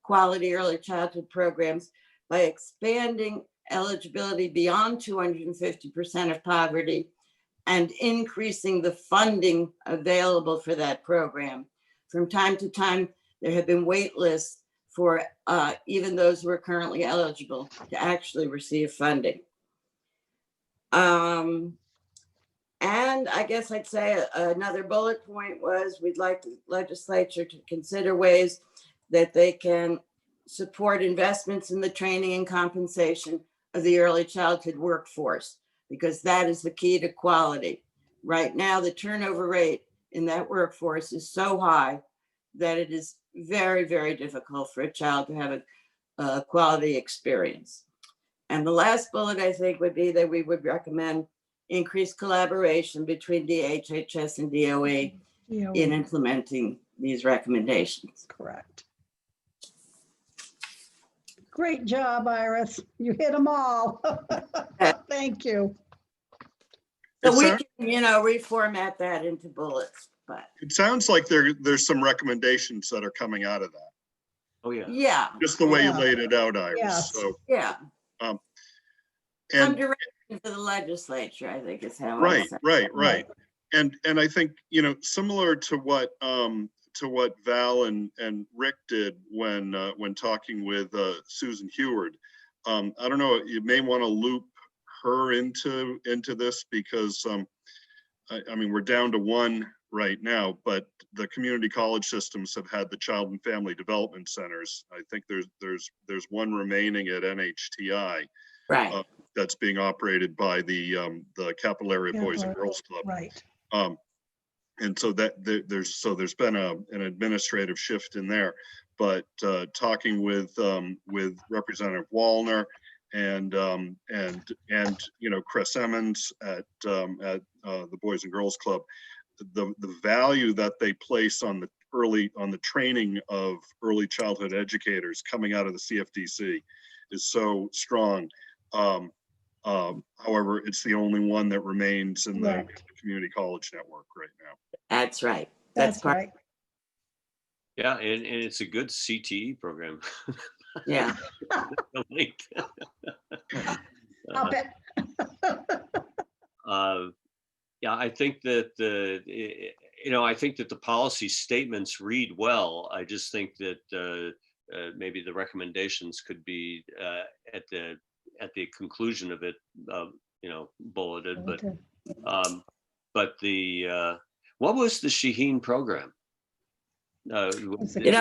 quality early childhood programs by expanding eligibility beyond 250% of poverty and increasing the funding available for that program. From time to time, there have been wait lists for even those who are currently eligible to actually receive funding. And I guess I'd say another bullet point was we'd like the legislature to consider ways that they can support investments in the training and compensation of the early childhood workforce, because that is the key to quality. Right now, the turnover rate in that workforce is so high that it is very, very difficult for a child to have a quality experience. And the last bullet, I think, would be that we would recommend increased collaboration between DHHS and DOE in implementing these recommendations. Correct. Great job, Iris. You hit them all. Thank you. So we can, reformat that into bullets, but. It sounds like there's some recommendations that are coming out of that. Oh, yeah. Yeah. Just the way you laid it out, Iris. Yes. So, Yeah. and Some direction to the legislature, I think is how I right, say. right. And I think, similar to what Val and Rick did when talking with Susan Heward. I don't know, you may want to loop her into this, because I mean, we're down to one right now, but the community college systems have had the child and family development centers. I think there's one remaining at NHTI. Right. That's being operated by the Capital Area Boys and Girls Club. Right. And so that there's been an administrative shift in there, but talking with Representative Wallner and Chris Emmons at the Boys and Girls Club, the value that they place on the training of early childhood educators coming out of the CFDC is so strong. However, it's the only one that remains in the community college network right now. That's right. That's right. Yeah, and it's a good CTE program. Yeah. Up it. Yeah, I think that I think that the policy statements read well. I just think that maybe the recommendations could be at the conclusion of it, bulleted. But the what was the Shaheen program? I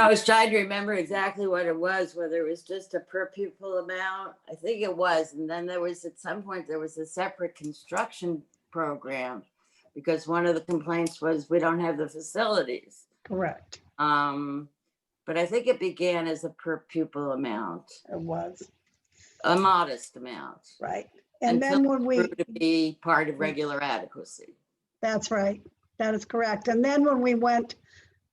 was trying to remember exactly what it was, whether it was just a per pupil amount. I think it was. And then there was, at some point, there was a separate construction program, because one of the complaints was we don't have the facilities. Correct. But I think it began as a per pupil amount. It was. A modest amount. Right. And then when we. To be part of regular adequacy. That's right. That is correct. And then when we went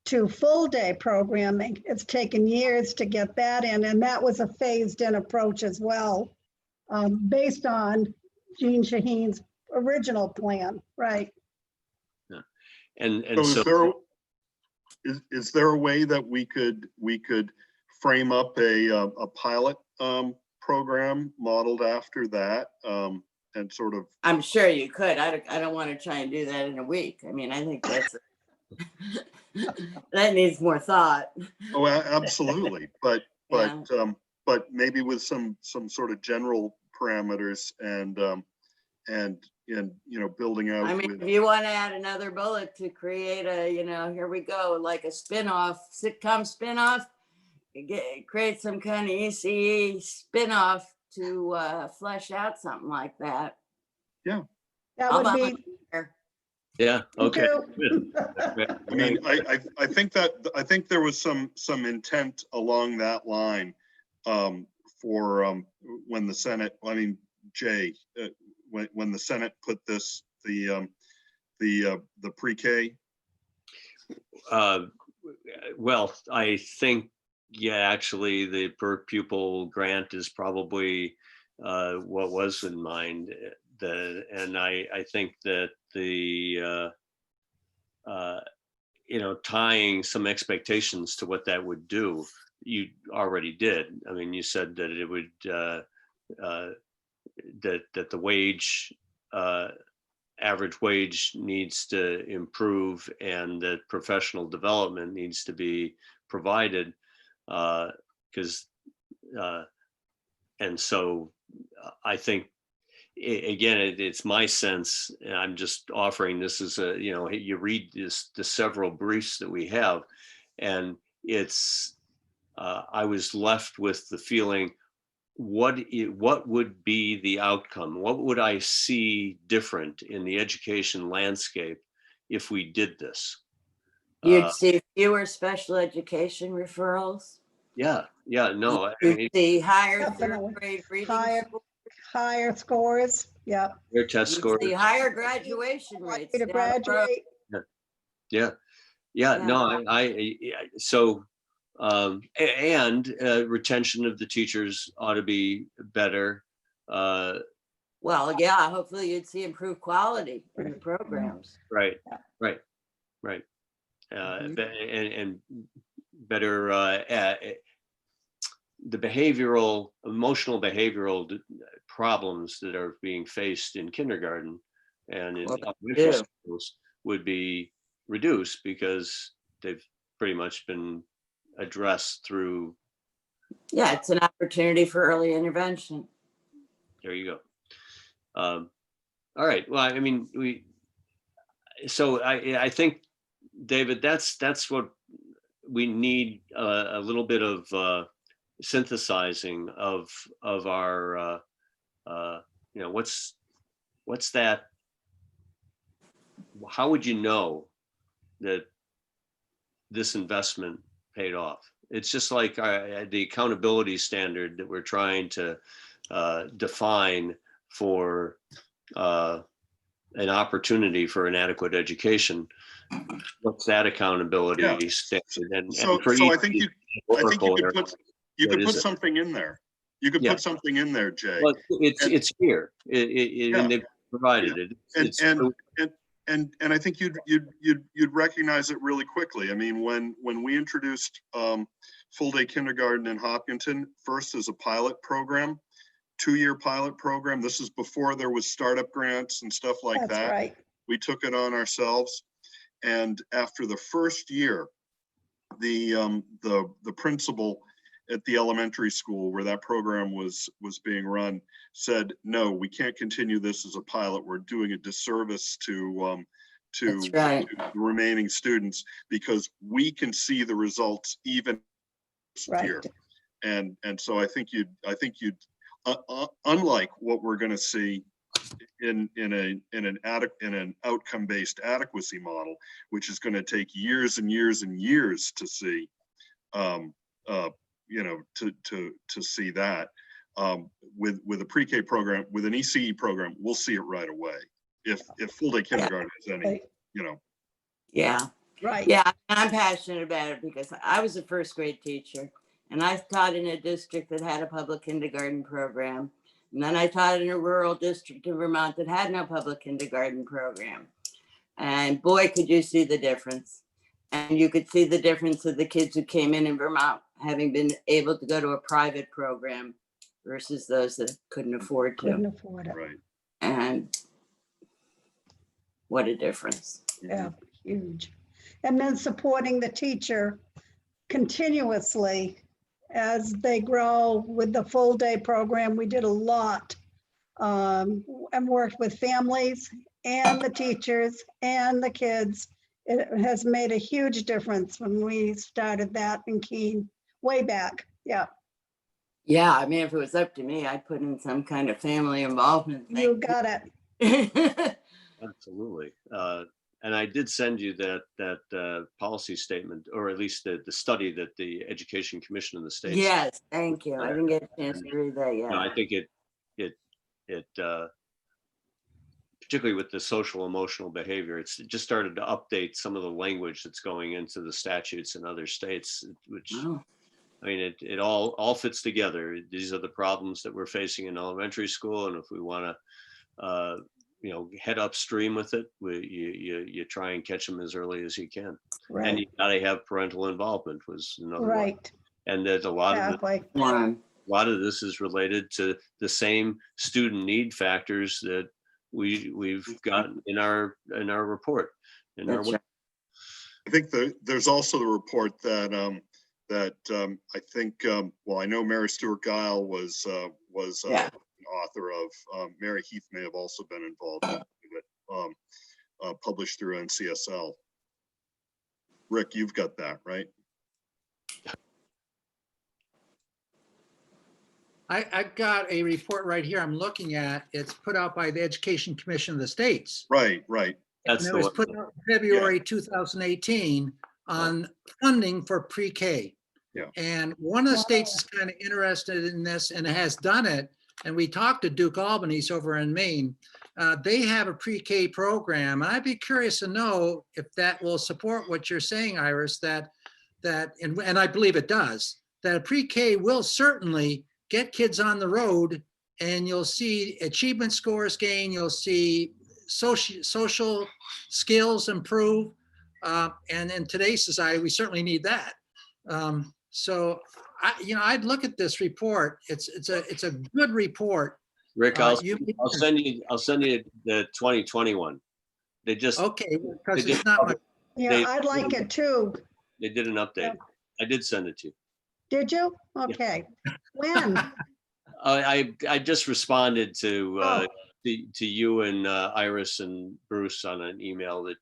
to full day programming, it's taken years to get that in. And that was a phased in approach as well, based on Gene Shaheen's original plan. Right. Yeah. And so is there a way that we could frame up a pilot program modeled after that, and sort of? I'm sure you could. I don't want to try and do that in a week. I mean, I think that's that needs more thought. Oh, absolutely. But maybe with some sort of general parameters and building out. I mean, if you want to add another bullet to create a, here we go, like a sitcom spinoff, create some kind of ECE spinoff to flesh out something like that. That I'll would be. volunteer. Yeah, Me okay. too. Good. I mean, I think there was some intent along that line for when the Senate, I mean, Jay, when the Senate put this, the pre-K. Well, I think, yeah, actually the per pupil grant is probably what was in mind. And I think that the, tying some expectations to what that would do, you already did. I mean, you said that it would, that the wage, average wage needs to improve and that professional development needs to be provided. And so I think, again, it's my sense, and I'm just offering this as a, you read the several briefs that we have, and it's, I was left with the feeling, what would be the outcome? What would I see different in the education landscape if we did this? You'd see fewer special education referrals. Yeah, no. You'd see higher Definitely. third grade reading Higher. scores. Higher scores, yep. Their test You'd scores. see higher graduation rates. To down the road. graduate, Yeah, no, so, and retention of the teachers ought to be better. Well, yeah, hopefully you'd see improved quality in the programs. Right. And better, the emotional behavioral problems that are being faced in kindergarten and in elementary schools would be reduced because they've pretty much been addressed through. Yeah, it's an opportunity for early intervention. There you go. All right. Well, I mean, so I think, David, that's what we need, a little bit of synthesizing of our, what's that? How would you know that this investment paid off? It's just like the accountability standard that we're trying to define for an opportunity for an adequate education. What's that accountability standard? So I think you could put something in there. You could put something in there, Jay. Well, it's here. And they've provided it. And I think you'd recognize it really quickly. I mean, when we introduced full day kindergarten in Hopkinton, first as a pilot program, 2-year pilot program. This is before there was startup grants and stuff like that. that's right. We took it on ourselves. And after the first year, the principal at the elementary school where that program was being run said, no, we can't continue this as a pilot. We're doing a disservice to the remaining students because we can see the results even here. And so I think you'd unlike what we're going to see in an outcome-based adequacy model, which is going to take years and years and years to see, to see that with a pre-K program, with an ECE program, we'll see it right away. If full day kindergarten is any, Yeah. Right. Yeah, I'm passionate about it because I was a first grade teacher and I taught in a district that had a public kindergarten program. And then I taught in a rural district in Vermont that had no public kindergarten program. And boy, could you see the difference. And you could see the difference of the kids who came in Vermont having been able to go to a private program versus those that couldn't afford to. Couldn't afford it. right. And what a difference. Yeah, huge. And then supporting the teacher continuously as they grow with the full day program. We did a lot and worked with families and the teachers and the kids. It has made a huge difference when we started that in Keene way back. Yeah. Yeah, I mean, if it was up to me, I'd put in some kind of family involvement You thing. got it. Absolutely. And I did send you that policy statement, or at least the study that the Education Commission in the States. Yes, thank you. I didn't get a chance And, to read that you know, yet. I think it particularly with the social emotional behavior, it just started to update some of the language that's going into the statutes in other states, which Oh, I mean, it all fits together. These are the problems that we're facing in elementary school, and if we want to, you know, head upstream with it, you try and catch them as early as you can, and Right, you got to have parental involvement was another one. right. And there's a lot of it, Exactly. one. a lot of this is related to the same student need factors that we've got in our report. That's right. I think there's also the report that I think, well, I know Mary Stuart Guile was Yeah. an author of. Mary Heath may have also been involved in it, published through NCSL. Rick, you've got that, right? I've got a report right here I'm looking at. It's put out by the Education Commission of the States. Right. That's And it the was one. put out in February 2018 on funding for pre-K. Yeah. And one of the states is kind of interested in this and has done it. And we talked to Duke Albany's over in Maine. They have a pre-K program. And I'd be curious to know if that will support what you're saying, Iris, and I believe it does, that a pre-K will certainly get kids on the road, and you'll see achievement scores gain, you'll see social skills improve. And in today's society, we certainly need that. So I'd look at this report. It's a good report. Rick, I'll send you the 2021. They just Okay, because they it's did not publish- much. Yeah, I'd like it too. They did an update. Yeah. I did send it to you. Did you? Okay. When? I just responded to Oh. to you and Iris and Bruce on an email that.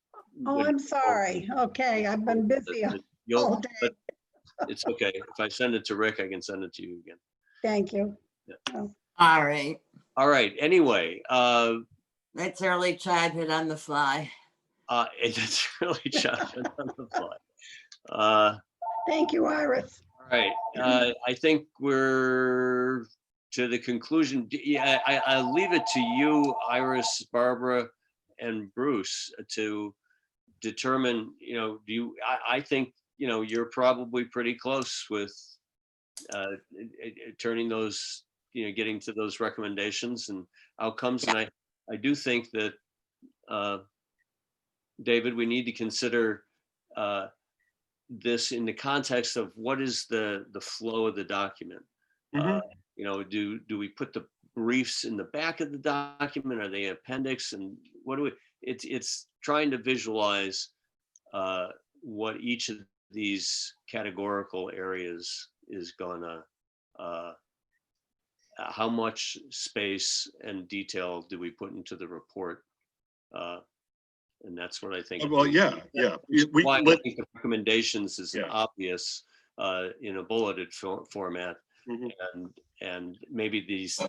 Oh, I'm sorry. Okay, I've been busy all day. But it's okay. If I send it to Rick, I can send it to you again. Thank you. All right. All right. Anyway, That's early childhood on the fly. it's really challenging on the fly. Thank you, Iris. All right. I think we're to the conclusion. Yeah, I'll leave it to you, Iris, Barbara, and Bruce to determine, you know, I think, you know, you're probably pretty close with turning those, you know, getting to those recommendations and outcomes. And I do think that, David, we need to consider this in the context of what is the flow of the document. You know, do we put the briefs in the back of the document? Are they appendix? And what do we? It's trying to visualize what each of these categorical areas is gonna. How much space and detail do we put into the report? And that's what I think. Well, yeah. Why I think the recommendations is Yeah. obvious in a bulleted format, Mhm. and maybe these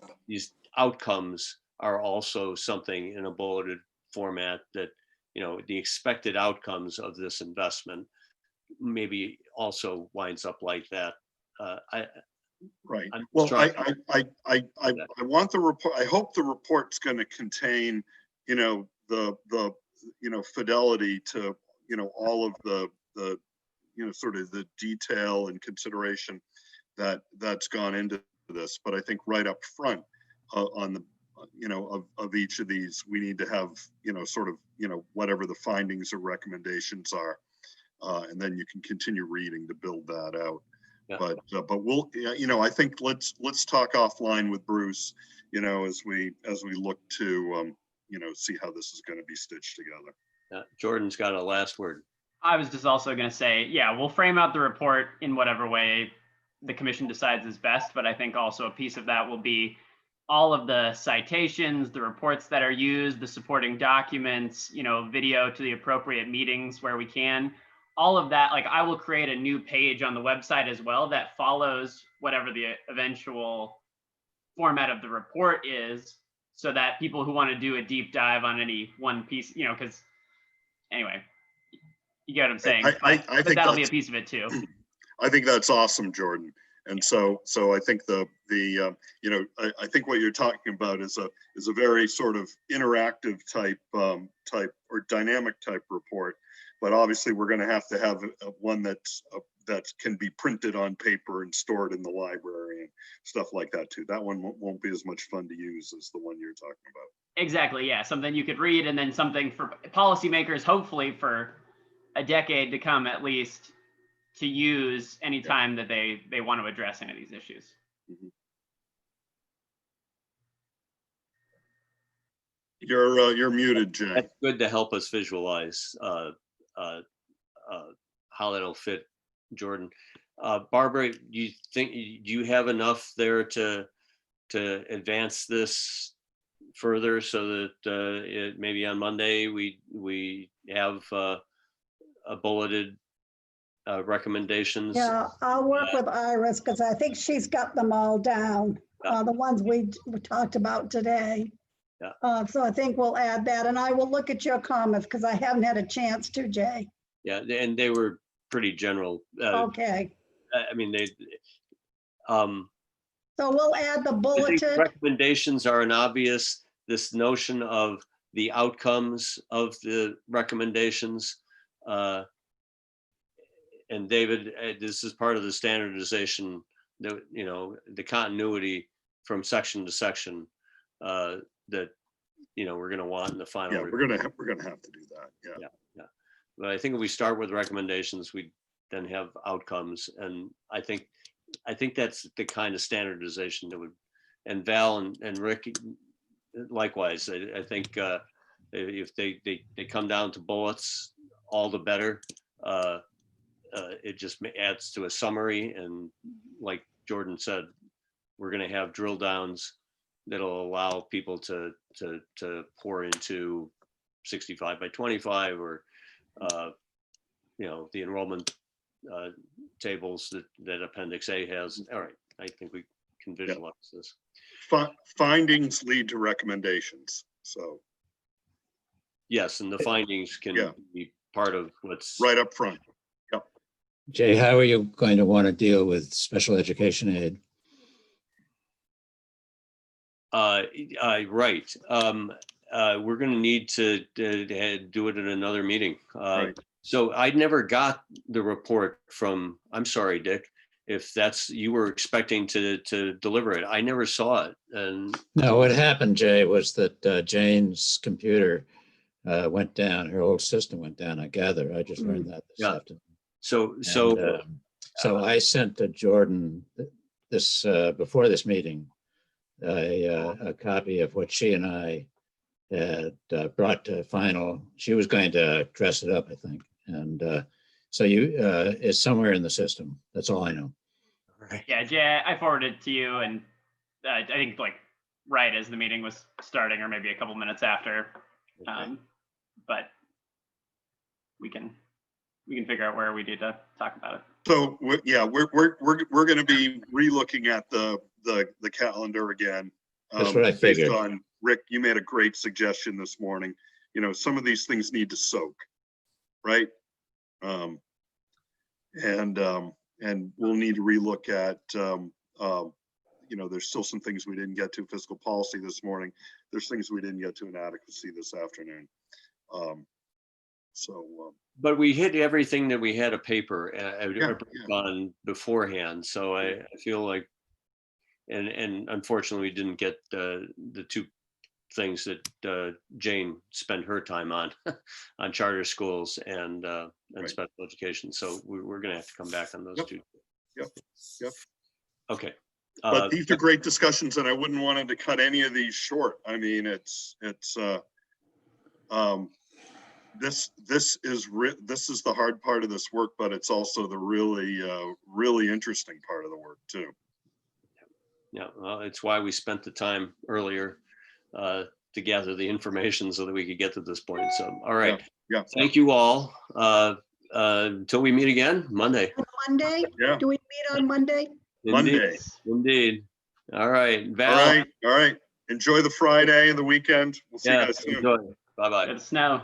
outcomes are also something in a bulleted format that, you know, the expected outcomes of this investment maybe also winds up like that. Right. I'm Well, trying- I want the report. I hope the report's going to contain, you know, the you know, fidelity to, you know, all of the you know, sort of the detail and consideration that's gone into this. But I think right up front on the, you know, of each of these, we need to have, you know, sort of, you know, whatever the findings or recommendations are, and then you can continue reading to build that out. Yeah. But we'll, you know, I think let's talk offline with Bruce, you know, as we look to, you know, see how this is going to be stitched together. Jordan's got a last word. I was just also going to say, yeah, we'll frame out the report in whatever way the commission decides is best. But I think also a piece of that will be all of the citations, the reports that are used, the supporting documents, you know, video to the appropriate meetings where we can. all of that, like I will create a new page on the website as well that follows whatever the eventual format of the report is, so that people who want to do a deep dive on any one piece, you know, because anyway, you get what I'm saying. I But think that'll be a that's- piece of it too. I think that's awesome, Jordan. And so I think you know, I think what you're talking about is a very sort of interactive type or dynamic type report. But obviously we're going to have one that can be printed on paper and stored in the library and stuff like that too. That one won't be as much fun to use as the one you're talking about. Exactly, yeah, something you could read, and then something for policymakers, hopefully for a decade to come at least, to use anytime that they want to address any of these issues. Mhm. You're muted, Jay. That's good to help us visualize how that'll fit, Jordan. Barbara, do you have enough there to advance this further so that maybe on Monday we have a bulleted recommendations? Yeah, I'll work with Iris because I think she's got them all down, the ones we talked about today. Yeah. So I think we'll add that, and I will look at your comments because I haven't had a chance to, Jay. Yeah, and they were pretty general. Okay, I mean, so we'll add the I think bulleted. recommendations are an obvious, this notion of the outcomes of the recommendations. And David, this is part of the standardization, that, you know, the continuity from section to section that, you know, we're going to want in the final. Yeah, we're gonna have to do that. Yeah. Yeah. But I think if we start with recommendations, we then have outcomes, and I think that's the kind of standardization that would, and Val and Rick likewise. I think if they come down to bullets, all the better. It just adds to a summary, and like Jordan said, we're going to have drill downs that'll allow people to pour into 65 by 25 or you know, the enrollment tables that Appendix A has. All right, I think we can visualize this. Findings lead to recommendations. So yes, and the findings can be part of what's right up front. Jay, how are you going to want to deal with special education aid? Right. We're going to need to do it in another meeting. Right. So I never got the report from, I'm sorry, Dick, if that's, you were expecting to deliver it. I never saw it. And No, what happened, Jay, was that Jane's computer went down. Her old system went down, I gather. I just learned that this afternoon. So I sent to Jordan this before this meeting a copy of what she and I had brought to final. She was going to dress it up, I think, and so it's somewhere in the system. That's all I know. Right. Yeah, Jay, I forwarded it to you, and I think like right as the meeting was starting, or maybe a couple minutes after. But we can figure out where we need to talk about it. So we're going to be re-looking at the calendar again. That's what I figured. Based on, Rick, you made a great suggestion this morning. You know, some of these things need to soak, right? And we'll need to relook at, you know, there's still some things we didn't get to. Fiscal policy this morning. There's things we didn't get to in adequacy this afternoon. But we hit everything that we had a paper on beforehand. So I feel like, and unfortunately we didn't get the two things that Jane spent her time on, on charter schools and special education. So we're going to have to come back on those two. Yep. Okay. But these are great discussions, and I wouldn't want to cut any of these short. I mean, this is the hard part of this work, but it's also the really interesting part of the work too. Yeah, well, it's why we spent the time earlier to gather the information so that we could get to this point. So, all right. Yeah. Thank you all. until we meet again, Monday. Monday? Yeah. Do we meet on Monday? Monday. Indeed. All right, All Val. right, all right. Enjoy the Friday and the weekend. We'll see you Yeah, guys soon. enjoy. Bye-bye. Good snow.